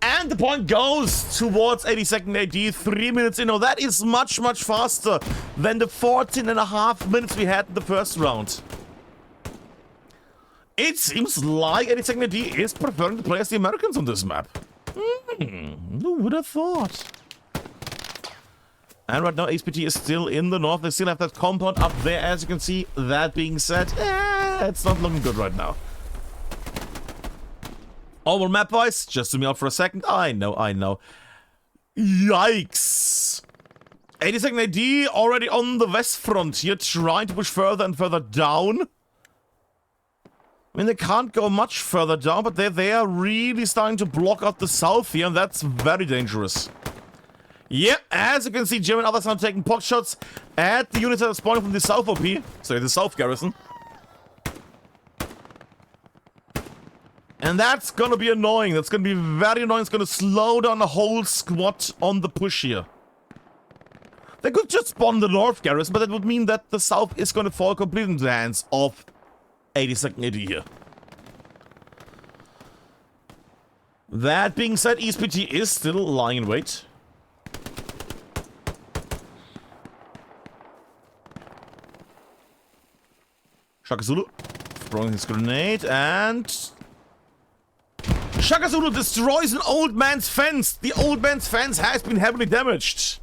And the point goes towards 82nd AD, 3 minutes in. Oh, that is much faster than the 14.5 minutes we had in the first round. It seems like 82nd AD is preferring to play as the Americans on this map. Who would have thought? And right now, ESPT is still in the north. They still have that compound up there, as you can see. That being said, it's not looking good right now. Overall map-wise, just zoom me out for a second. I know. Yikes. 82nd AD already on the west front here, trying to push further and further down. I mean, they can't go much further down, but they are really starting to block out the south here, and that's very dangerous. Yeah, as you can see, Jim and others are taking pot shots at the units that are spawning from the south OP. Sorry, the south garrison. And that's gonna be annoying. That's gonna be very annoying. It's gonna slow down the whole squad on the push here. They could just spawn the north garrison, but that would mean that the south is gonna fall completely into the hands of 82nd AD here. That being said, ESPT is still lying in wait. Shaka Zulu. throwing his grenade, and... Shaka Zulu destroys an old man's fence! The old man's fence has been heavily damaged!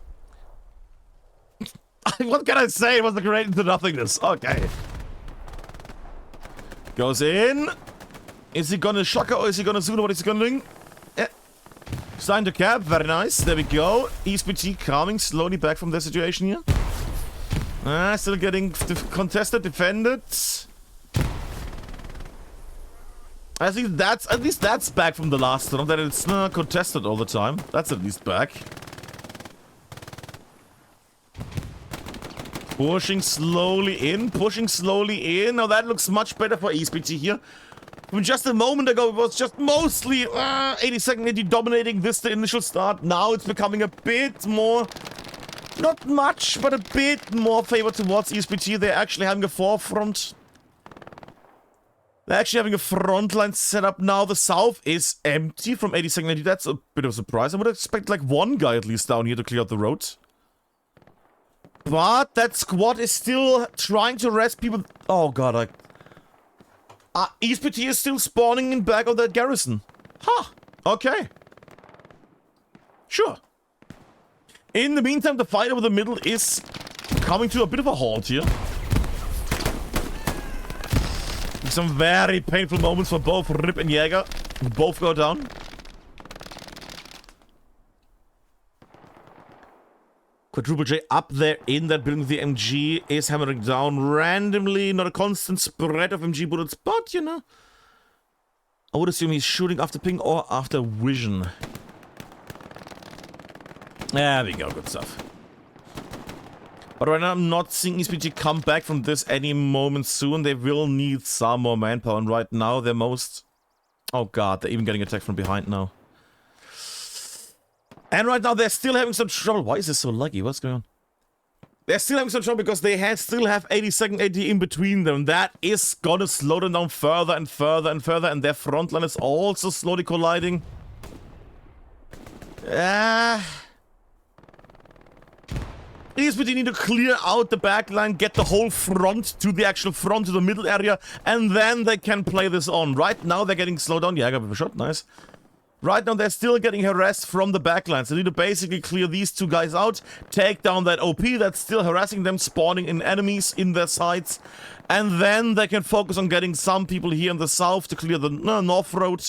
What can I say? It was a grenade into nothingness. Okay. Goes in. Is he gonna Shaka or is he gonna Zulu? What is he gonna do? Yeah. Sign to cap. Very nice. There we go. ESPT coming slowly back from the situation here. Still getting contested, defended. At least that's back from the last one. That it's not contested all the time. That's at least back. Pushing slowly in, pushing slowly in. Now that looks much better for ESPT here. From just a moment ago, it was just mostly 82nd AD dominating this the initial start. Now it's becoming a bit more, not much, but a bit more favor towards ESPT. They're actually having a forefront. They're actually having a front line set up now. The south is empty from 82nd AD. That's a bit of a surprise. I would expect like one guy at least down here to clear out the road. But that squad is still trying to rest people. Oh god, ESPT is still spawning in back of that garrison. Huh. Okay. Sure. In the meantime, the fight over the middle is coming to a bit of a halt here. Some very painful moments for both Rip and Jäger. Both go down. Quadruple J up there in that building. The MG is hammering down randomly. Not a constant spread of MG bullets, but, you know. I would assume he's shooting after ping or after vision. There we go, good stuff. But right now I'm not seeing ESPT come back from this any moment soon. They will need some more manpower, and right now they're most... Oh god, they're even getting attacked from behind now. And right now they're still having some trouble. Why is this so laggy? What's going on? They're still having some trouble because they still have 82nd AD in between them. That is gonna slow them down further and further and further, and their front line is also slowly colliding. ESPT need to clear out the back line, get the whole front to the actual front, to the middle area, and then they can play this on. Right now they're getting slowed down. Yeah, I got a shot. Nice. Right now, they're still getting harassed from the backlines. They need to basically clear these two guys out, take down that OP that's still harassing them, spawning in enemies in their sights, and then they can focus on getting some people here in the south to clear the north road,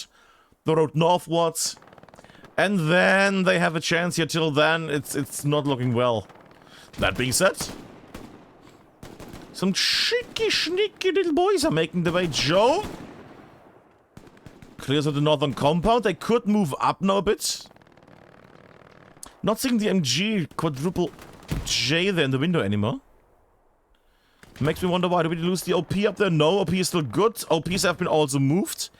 the road northwards, and then they have a chance here. Till then, it's not looking well. That being said, some cheeky, sneaky little boys are making their way. Joe clears out the northern compound. They could move up now a bit. Not seeing the MG quadruple J there in the window anymore. Makes me wonder, why did we lose the OP up there? No, OP is still good. OPs have been also moved.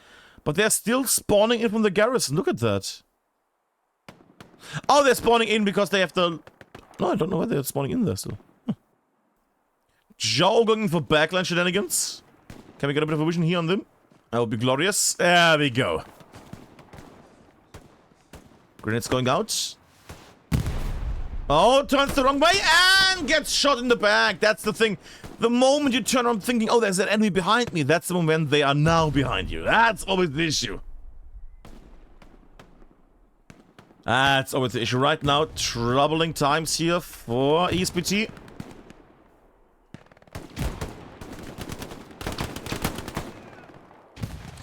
But they're still spawning in from the garrison. Look at that. Oh, they're spawning in because they have the... No, I don't know why they're spawning in there still. Joe going for backline shenanigans. Can we get a bit of a vision here on them? That would be glorious. There we go. Grenades going out. Oh, turns the wrong way and gets shot in the back. That's the thing. The moment you turn around thinking, oh, there's an enemy behind me, that's the moment they are now behind you. That's always the issue. That's always the issue. Right now, troubling times here for ESPT.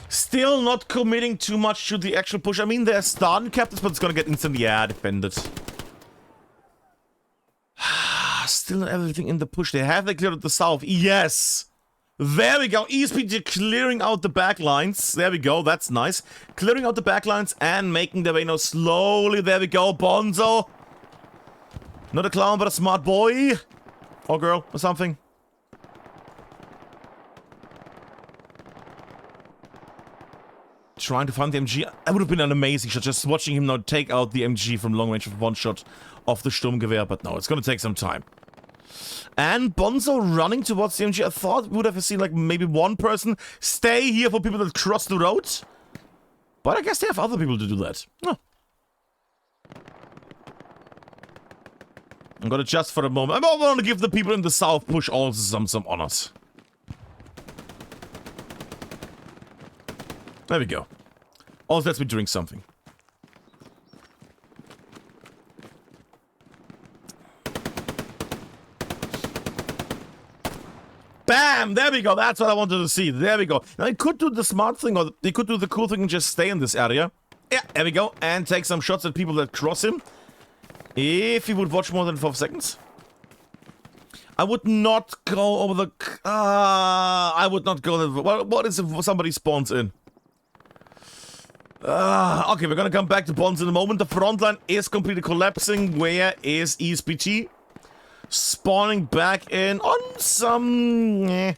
Still not committing too much to the actual push. I mean, they're starting captains, but it's gonna get instantly, defended. Still not everything in the push. They have cleared out the south. Yes! There we go. ESPT clearing out the back lines. There we go. That's nice. Clearing out the back lines and making their way now slowly. There we go. Bonzo. Not a clown, but a smart boy. Or girl, or something. Trying to find the MG. That would have been an amazing shot. Just watching him now take out the MG from long range with one shot off the Sturmgewehr. But no, it's going to take some time. And Bonzo running towards the MG. I thought we would have seen like maybe one person stay here for people that cross the road. But I guess they have other people to do that. Oh. I'm gonna adjust for a moment. I want to give the people in the south push also some honors. There we go. Also, let's me drink something. Bam! There we go. That's what I wanted to see. There we go. Now, they could do the smart thing, or they could do the cool thing and just stay in this area. Yeah, there we go. And take some shots at people that cross him. If he would watch more than 5 seconds. I would not go over the... I would not go... What is if somebody spawns in? Okay, we're gonna come back to bonds in a moment. The front line is completely collapsing. Where is ESPT? Spawning back in on some... Not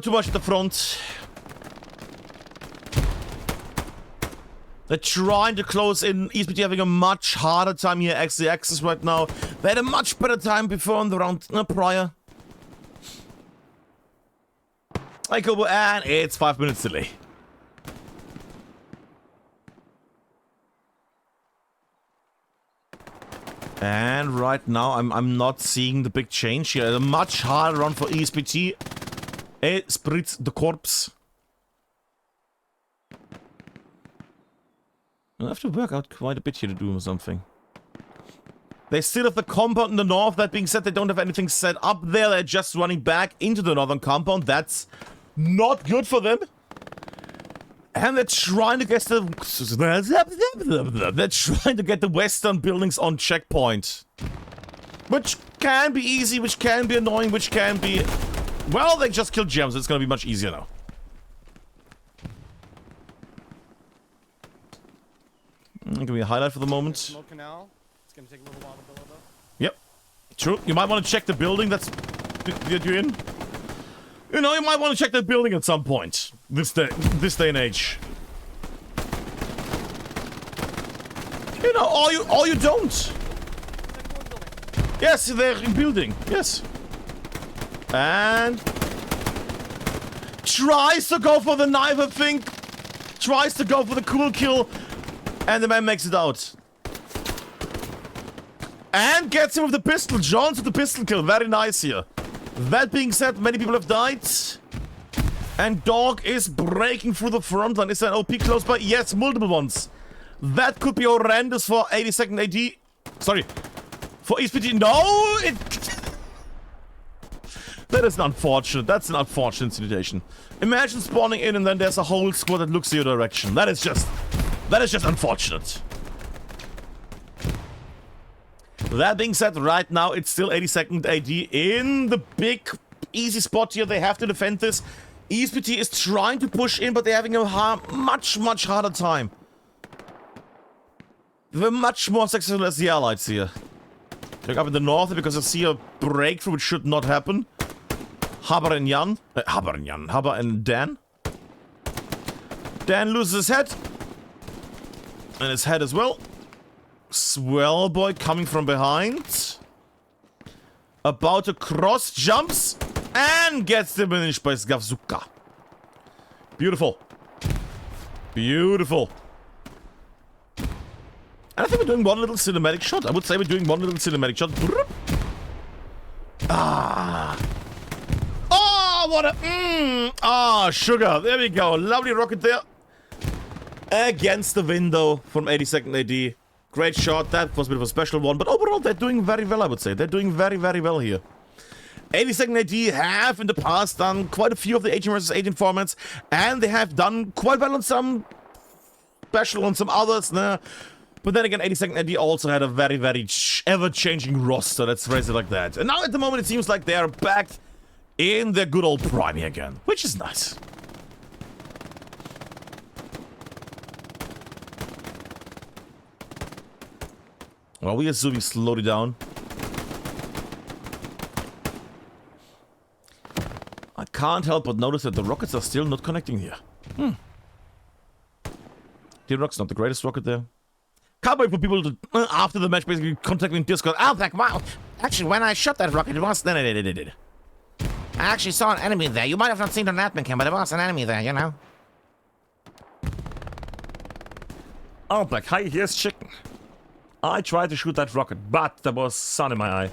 too much at the front. They're trying to close in. ESPT having a much harder time here. Actually, access right now. They had a much better time before in the round prior. Hi, Kobo, and it's 5 minutes delay. And right now, I'm not seeing the big change here. A much harder run for ESPT. Esprit the corpse. I'll have to work out quite a bit here to do something. They still have the compound in the north. That being said, they don't have anything set up there. They're just running back into the northern compound. That's not good for them. And they're trying to get the... They're trying to get the western buildings on checkpoint. Which can be easy, which can be annoying, which can be... Well, they just killed gems. It's gonna be much easier now. Give me a highlight for the moment. Smoke canal. It's gonna take a little while to build up. Yep. True. You might want to check the building that's you're in. You know, you might want to check that building at some point. This day and age. You know, or you don't. Yes, they're in building. Yes. And tries to go for the knife, I think. Tries to go for the cool kill. And the man makes it out. And gets him with the pistol. Jones with the pistol kill. Very nice here. That being said, many people have died. And Dog is breaking through the front line. Is there an OP close by? Yes, multiple ones. That could be horrendous for 82nd AD. Sorry. For ESPT. No! That is unfortunate. That's an unfortunate situation. Imagine spawning in and then there's a whole squad that looks your direction. That is just unfortunate. That being said, right now it's still 82nd AD in the big easy spot here. They have to defend this. ESPT is trying to push in, but they're having a much harder time. They're much more successful as the allies here. Look up in the north because I see a breakthrough which should not happen. Haber and Dan. Dan loses his head. And his head as well. Swell boy coming from behind. About to cross, jumps, and gets diminished by Skavzuka. Beautiful. Beautiful. And I think we're doing one little cinematic shot. I would say we're doing one little cinematic shot. Ah. Oh, what a... Ah, sugar. There we go. Lovely rocket there. Against the window from 82nd AD. Great shot. That was a bit of a special one. But overall, they're doing very well, I would say. They're doing very well here. 82nd AD have in the past done quite a few of the 18 vs 18 formats. And they have done quite well on some special, on some others. Nah. But then again, 82nd AD also had a very ever-changing roster. Let's phrase it like that. And now at the moment, it seems like they are back in their good old prime again. Which is nice. Well, we assume we slowed it down. I can't help but notice that the rockets are still not connecting here. D-Rock's not the greatest rocket there. Can't wait for people to, after the match, basically contact me in Discord. Oh, like, wow. Actually, when I shot that rocket, it was... I actually saw an enemy there. You might have not seen it on Admincam, but there was an enemy there, you know? Oh, Black, hi, here's chicken. I tried to shoot that rocket, but there was sun in my eye.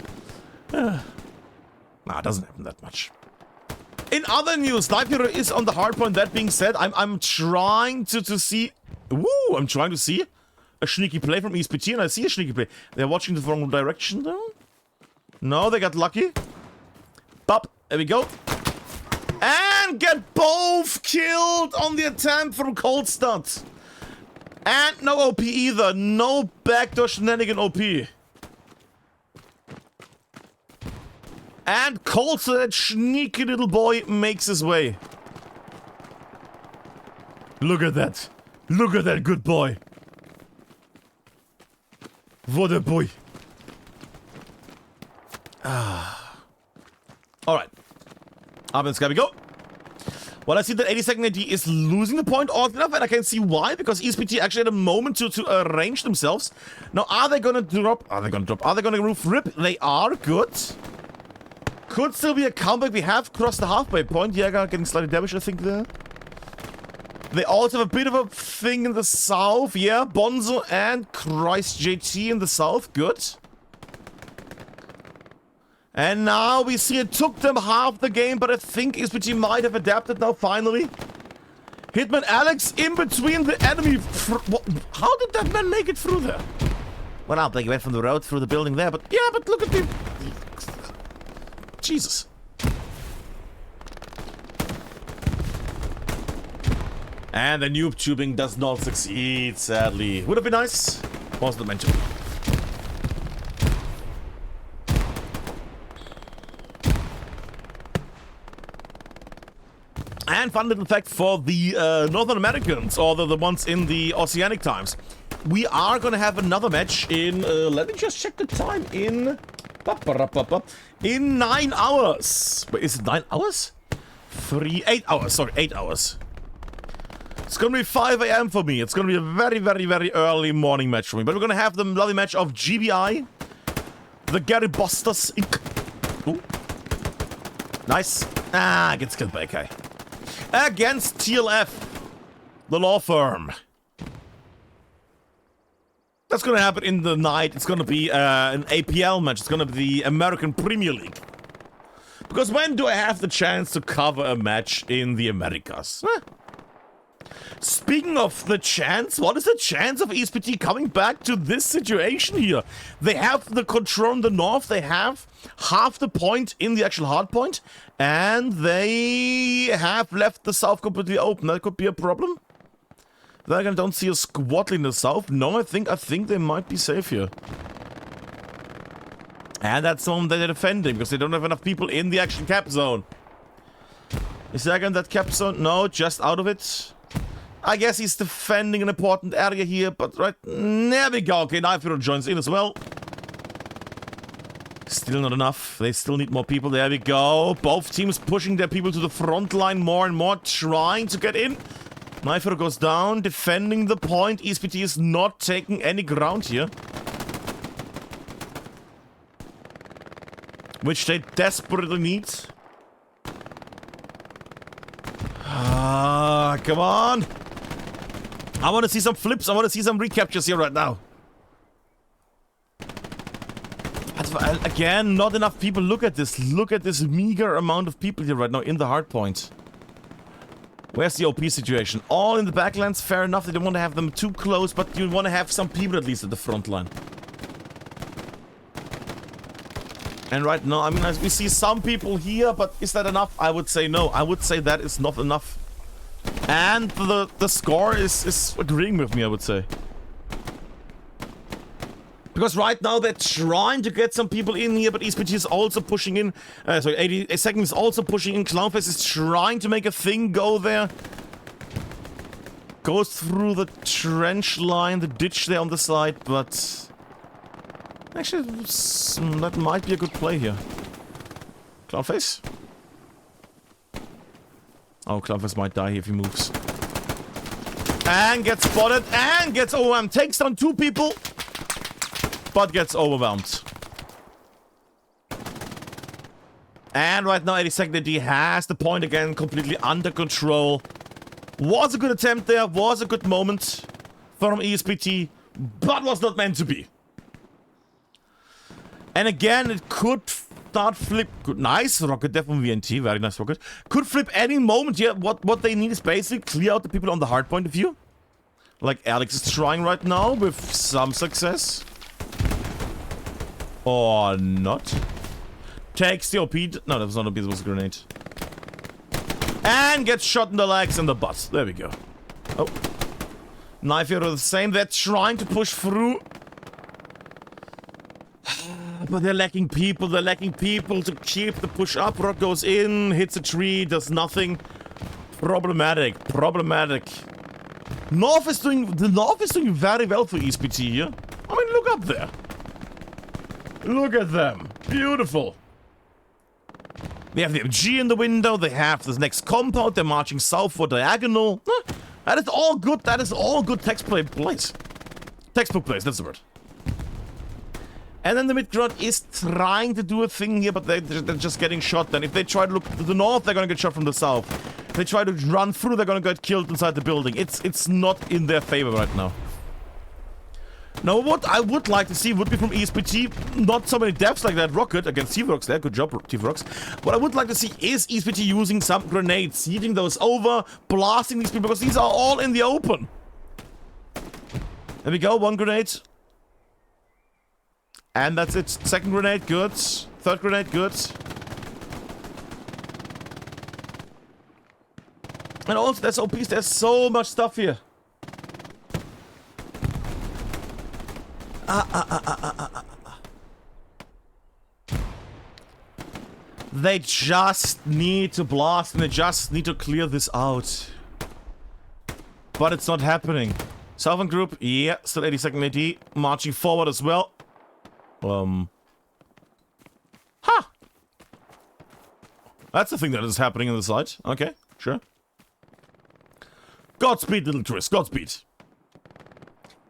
Nah, it doesn't happen that much. in other news, Sniper is on the hard point. That being said, I'm trying to see... Woo! I'm trying to see a sneaky play from ESPT, and I see a sneaky play. They're watching the wrong direction, though. No, they got lucky. Bop. There we go. And get both killed on the attempt from Cold Start. And no OP either. No backdoor shenanigan OP. And Cold Start, that sneaky little boy, makes his way. Look at that. Look at that good boy. What a boy. Alright. Up in the sky we go. Well, I see that 82nd AD is losing the point oddly enough, and I can see why, because ESPT actually had a moment to arrange themselves. Now, are they gonna drop? Are they gonna roof rip? They are. Good. Could still be a comeback. We have crossed the halfway point. Jäger getting slightly damaged, I think, there. They also have a bit of a thing in the south. Yeah, Bonzo and Christ JT in the south. Good. And now we see it took them half the game, but I think ESPT might have adapted now, finally. Hitman Alex in between the enemy. How did that man make it through there? Well, I think he went from the road through the building there, but yeah, but look at the... Jesus. And the noob tubing does not succeed, sadly. Would have been nice. Wasn't meant to be. And fun little fact for the Northern Americans, or the ones in the Oceanic times. We are gonna have another match in, let me just check the time, in 9 hours. Wait, is it 9 hours? 8 hours, sorry, 8 hours. It's gonna be 5 AM for me. It's gonna be a very, very, very early morning match for me. But we're gonna have the lovely match of GBI, the Gary Busters Inc. Ooh. Nice. Ah, gets killed by a guy. Against TLF, the law firm. That's gonna happen in the night. It's gonna be an APL match. It's gonna be the American Premier League. Because when do I have the chance to cover a match in the Americas? Speaking of the chance, what is the chance of ESPT coming back to this situation here? They have the control in the north, they have half the point in the actual hard point, and they have left the south completely open. That could be a problem. Then again, I don't see a squad in the south. No, I think they might be safe here. And that's someone they're defending, because they don't have enough people in the actual cap zone. Is there again that cap zone? No, just out of it. I guess he's defending an important area here, but right, there we go. Okay, Knife Hero joins in as well. Still not enough. They still need more people. There we go. Both teams pushing their people to the front line more and more, trying to get in. Knife Hero goes down, defending the point. ESPT is not taking any ground here. Which they desperately need. Ah, come on. I want to see some flips. I want to see some recaptures here right now. But again, not enough people. Look at this. Look at this meager amount of people here right now in the hard point. Where's the OP situation? All in the backlands, fair enough. They don't want to have them too close, but you want to have some people at least at the front line. And right now, I mean, we see some people here, but is that enough? I would say no. I would say that is not enough. And the score is agreeing with me, I would say. Because right now they're trying to get some people in here, but ESPT is also pushing in. Sorry, 82nd is also pushing in. Clownface is trying to make a thing go there. Goes through the trench line, the ditch there on the side, but... Actually, that might be a good play here. Clownface? Oh, Clownface might die if he moves. And gets spotted, and gets overwhelmed. Takes down 2 people, but gets overwhelmed. And right now, 82nd AD has the point again, completely under control. Was a good attempt there, was a good moment from ESPT, but was not meant to be. And again, it could start flip. Good, nice rocket there from VNT. Very nice rocket. Could flip any moment. Yeah, what they need is basically clear out the people on the hard point of view. Like Alex is trying right now with some success. Or not. Takes the OP. No, that was not OP, that was a grenade. And gets shot in the legs and the butt. There we go. Oh. Knife here are the same. They're trying to push through. But they're lacking people. They're lacking people to keep the push up. Rock goes in, hits a tree, does nothing. Problematic. Problematic. The North is doing very well for ESPT here. I mean, look up there. Look at them. Beautiful. They have the MG in the window. They have this next compound. They're marching south for diagonal. That is all good. That is all good textbook plays. Textbook plays, that's the word. And then the mid-ground is trying to do a thing here, but they're just getting shot. Then if they try to look to the north, they're gonna get shot from the south. If they try to run through, they're gonna get killed inside the building. It's not in their favor right now. Now, what I would like to see would be from ESPT, not so many deaths like that rocket against T-Rocks there. Good job, T-Rocks. What I would like to see is ESPT using some grenades, heating those over, blasting these people, because these are all in the open. There we go, one grenade. And that's it. Second grenade, good. Third grenade, good. And also, there's OPs, there's so much stuff here. They just need to blast and they just need to clear this out. But it's not happening. Southern group, yeah, still 82nd AD, marching forward as well. That's the thing that is happening on the side. Okay, sure. Godspeed, little Chris, Godspeed.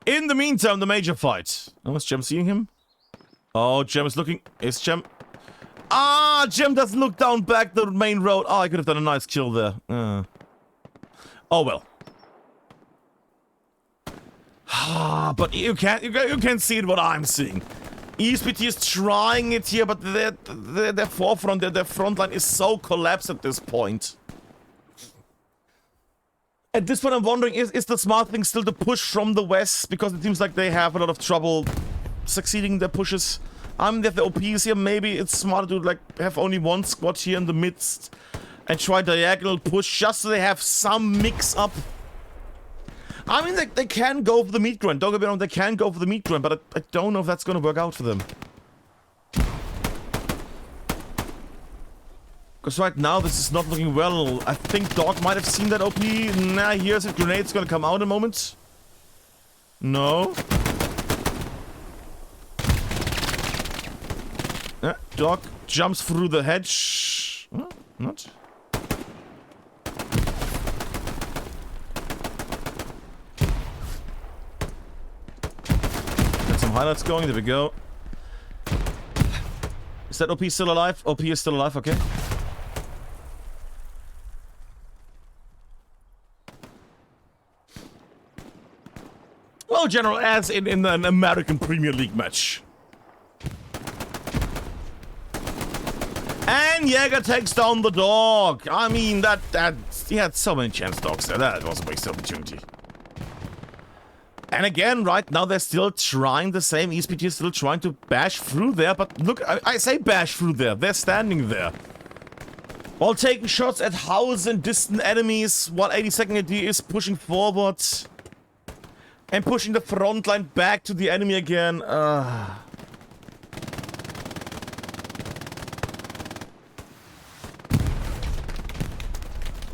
In the meantime, the major fight. Oh, is Gem seeing him? Oh, Gem is looking. Is Gem? Ah, Gem doesn't look down back the main road. Oh, I could have done a nice kill there. Oh well. But you can't see it what I'm seeing. ESPT is trying it here, but their forefront, their front line is so collapsed at this point. At this point, I'm wondering, is the smart thing still to push from the west? Because it seems like they have a lot of trouble succeeding in their pushes. I mean, they have the OPs here. Maybe it's smarter to, like, have only one squad here in the midst and try diagonal push just so they have some mix-up. I mean, they can go for the meat grind. Don't get me wrong, they can go for the meat grind, but I don't know if that's going to work out for them. Because right now, this is not looking well. I think Dog might have seen that OP. Nah, here's a grenade's gonna come out in a moment. No. Dog jumps through the hedge. Oh, not. Got some highlights going. There we go. Is that OP still alive? OP is still alive, okay. Well, General, as in an American Premier League match. And Jäger takes down the dog. I mean, he had so many chance dogs there. That was a wasted opportunity. And again, right now they're still trying the same. ESPT is still trying to bash through there. But look, I say bash through there. They're standing there. While taking shots at houses and distant enemies. While 82nd AD is pushing forward. And pushing the front line back to the enemy again.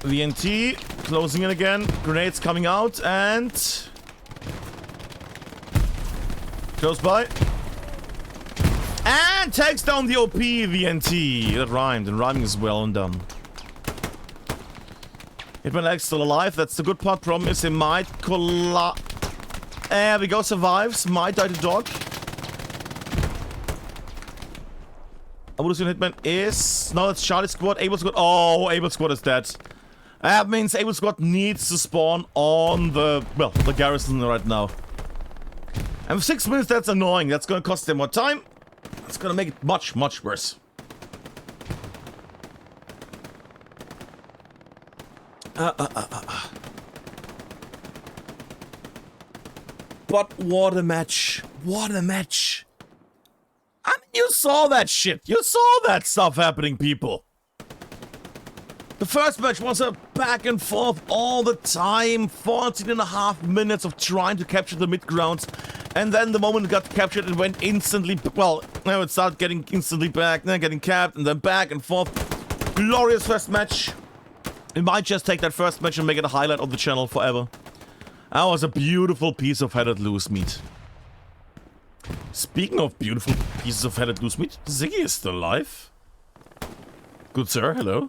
VNT closing in again. Grenades coming out and... Close by. And takes down the OP VNT. That rhymed, and rhyming is well and done. Hitman Alex still alive. That's the good part. Problem is he might collide. There we go, survives. Might die to dog. I would assume Hitman is... No, that's Charlie Squad. Able Squad. Oh, Able Squad is dead. That means Able Squad needs to spawn on the... Well, the garrison right now. And for 6 minutes, that's annoying. That's gonna cost them more time. It's gonna make it much, much worse. But what a match. What a match. I mean, you saw that shit. You saw that stuff happening, people. The first match was a back and forth all the time. 14.5 minutes of trying to capture the mid-ground. And then the moment it got captured, it went instantly... Well, now it started getting instantly back, then getting capped, and then back and forth. Glorious first match. We might just take that first match and make it a highlight of the channel forever. That was a beautiful piece of headed loose meat. Speaking of beautiful pieces of headed loose meat, Ziggy is still alive. Good sir, hello.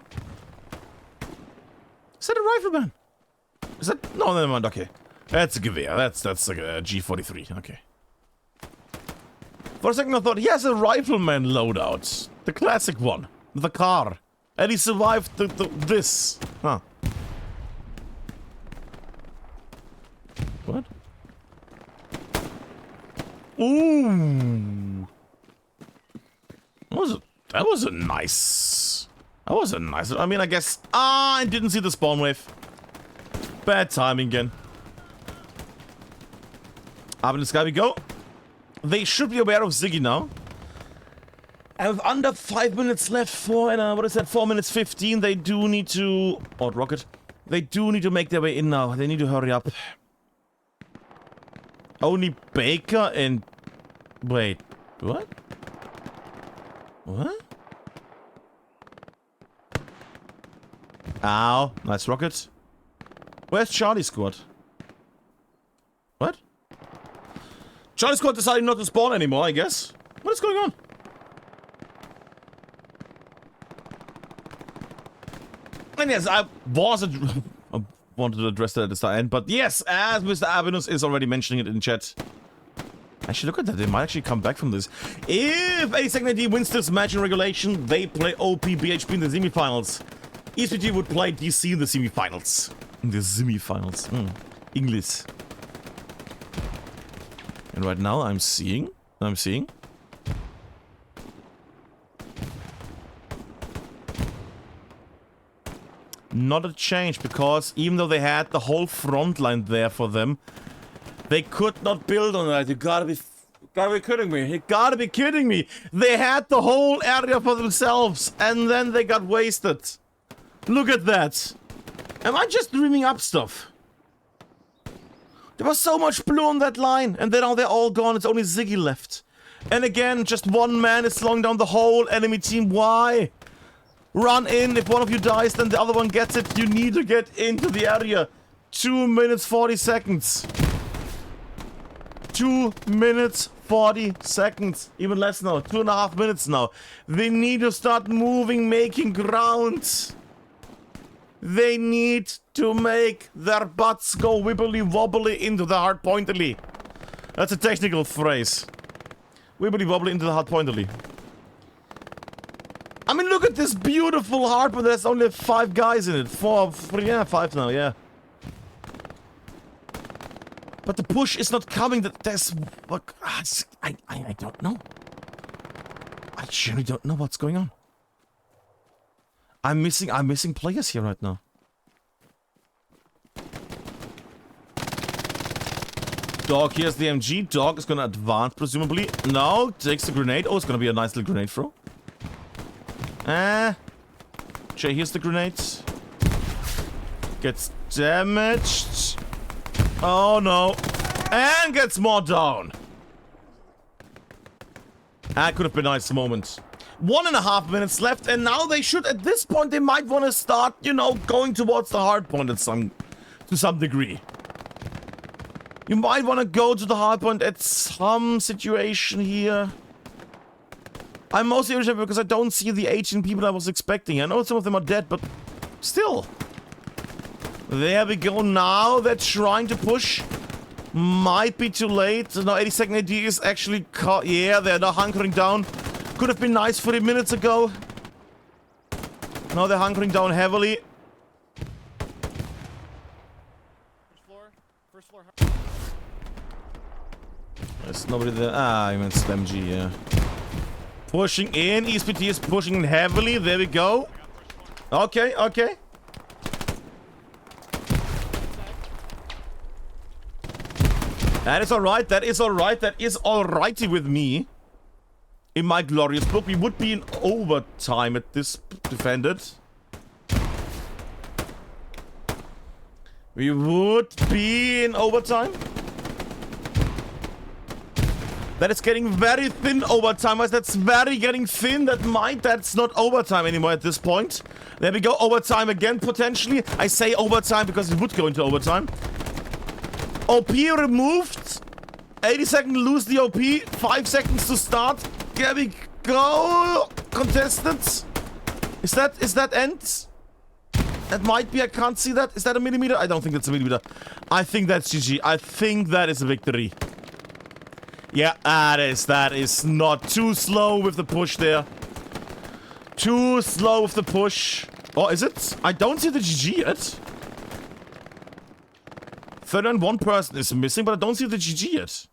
Is that a rifleman? Is that... No, never mind, okay. That's a Gewehr, that's like a G43, okay. For a second I thought, he has a rifleman loadout. The classic one. The car. And he survived this. Huh. What? Ooh. That was a nice... I mean, I guess... I didn't see the spawn wave. Bad timing again. Up in the sky we go. They should be aware of Ziggy now. And with under 5 minutes left for, what is that, 4 minutes 15, they do need to... Oh, rocket. They do need to make their way in now. They need to hurry up. Only Baker and... Wait, what? What? Ow, nice rocket. Where's Charlie Squad? What? Charlie Squad decided not to spawn anymore, I guess. What is going on? And yes, I wanted to address that at the end, but yes, as Mr. Avenus is already mentioning it in chat. Actually, look at that, they might actually come back from this. If A2 AD wins this match in regulation, they play OP BHP in the semifinals. ESPT would play DC in the semifinals. In the semifinals. English. And right now I'm seeing. Not a change, because even though they had the whole front line there for them, they could not build on that. You gotta be kidding me. You gotta be kidding me. They had the whole area for themselves, and then they got wasted. Look at that. Am I just dreaming up stuff? There was so much blue on that line, and then now they're all gone. It's only Ziggy left. And again, just one man is slowing down the whole enemy team. Why? Run in. If one of you dies, then the other one gets it. You need to get into the area. 2 minutes 40 seconds. 2 minutes 40 seconds. Even less now. 2.5 minutes now. They need to start moving, making ground. They need to make their butts go wibbly wobbly into the hard pointedly. That's a technical phrase. Wibbly wobbly into the hard pointedly. I mean, look at this beautiful hard point. There's only 5 guys in it. 5 now, yeah. But the push is not coming. There's... Look, I don't know. I really don't know what's going on. I'm missing players here right now. Dog, here's the MG. Dog is gonna advance, presumably. No, takes the grenade. Oh, it's gonna be a nice little grenade throw. Jay, here's the grenade. Gets damaged. Oh no. And gets more down. That could have been a nice moment. 1.5 minutes left, and now they should, at this point, they might want to start, you know, going towards the hard point to some degree. You might want to go to the hard point at some situation here. I'm mostly irritated because I don't see the 18 people I was expecting. I know some of them are dead, but still. There we go. Now they're trying to push. Might be too late. Now 82nd AD is actually caught. Yeah, they're now hunkering down. Could have been nice 40 minutes ago. Now they're hunkering down heavily. First floor. There's nobody there. Ah, I meant SlamG, yeah. Pushing in. ESPT is pushing in heavily. There we go. Okay, okay. That is alright, that is alright, that is alrighty with me. In my glorious book, we would be in overtime at this defended. We would be in overtime. That is getting very thin overtime. That's very getting thin. That's not overtime anymore at this point. There we go, overtime again, potentially. I say overtime because it would go into overtime. OP removed. 80 seconds to lose the OP. 5 seconds to start. There we go. Contestants. Is that end? That might be, I can't see that. Is that a millimeter? I don't think that's a millimeter. I think that's GG. I think that is a victory. Yeah, that is not too slow with the push there. Too slow with the push. Oh, is it? I don't see the GG yet. 31 person is missing, but I don't see the GG yet.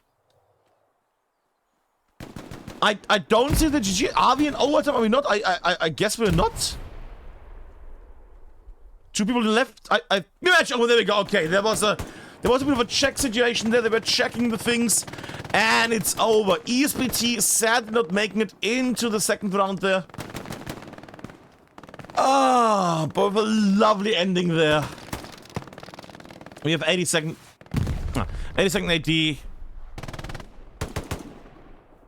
I don't see the GG. Are we in overtime? Are we not? I guess we're not. 2 people left. Match. Oh, there we go. Okay, there was a bit of a check situation there. They were checking the things, and it's over. ESPT sadly not making it into the second round there. Ah, but a lovely ending there. We have 80 second AD.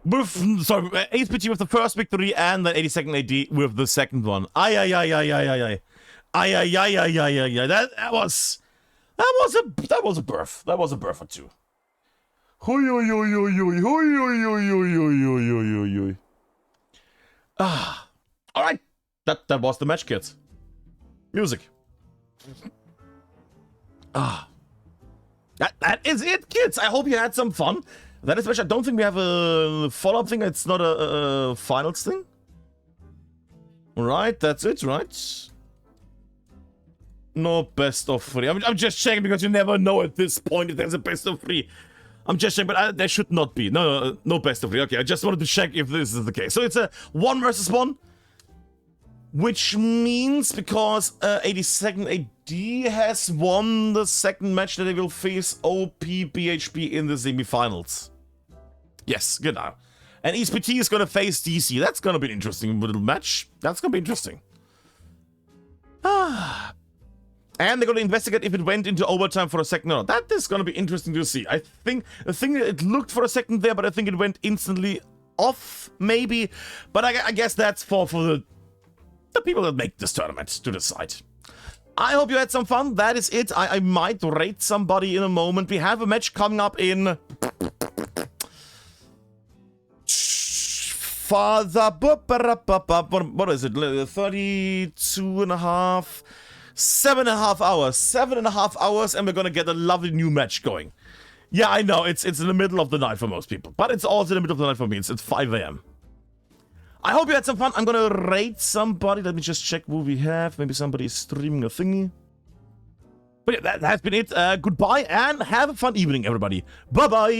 Sorry, ESPT with the first victory, and then 80 second AD with the second one. That was a birth. That was a birth or two. Ah, all right. That was the match, kids. Music. Ah, that is it, kids. I hope you had some fun. That is match. I don't think we have a follow-up thing. It's not a finals thing. All right, that's it, right? No best of 3. I'm just checking because you never know at this point if there's a best of 3. I'm just checking, but there should not be. No best of 3. Okay, I just wanted to check if this is the case. So it's a 1 versus 1. Which means because 82nd AD has won the second match that they will face OP BHP in the semifinals. Yes, good now. And ESPT is going to face DC. That's going to be an interesting little match. That's going to be interesting. Ah. And they're going to investigate if it went into overtime for a second or not. That is going to be interesting to see. I think it looked for a second there, but I think it went instantly off, maybe. But I guess that's for the people that make this tournament to decide. I hope you had some fun. That is it. I might rate somebody in a moment. We have a match coming up in... What is it? 32 and a half... 7.5 hours. 7.5 hours, and we're gonna get a lovely new match going. Yeah, I know, it's in the middle of the night for most people, but it's also in the middle of the night for me. It's 5 a.m. I hope you had some fun. I'm gonna rate somebody. Let me just check who we have. Maybe somebody is streaming a thingy. But yeah, that has been it. Goodbye, and have a fun evening, everybody. Bye-bye.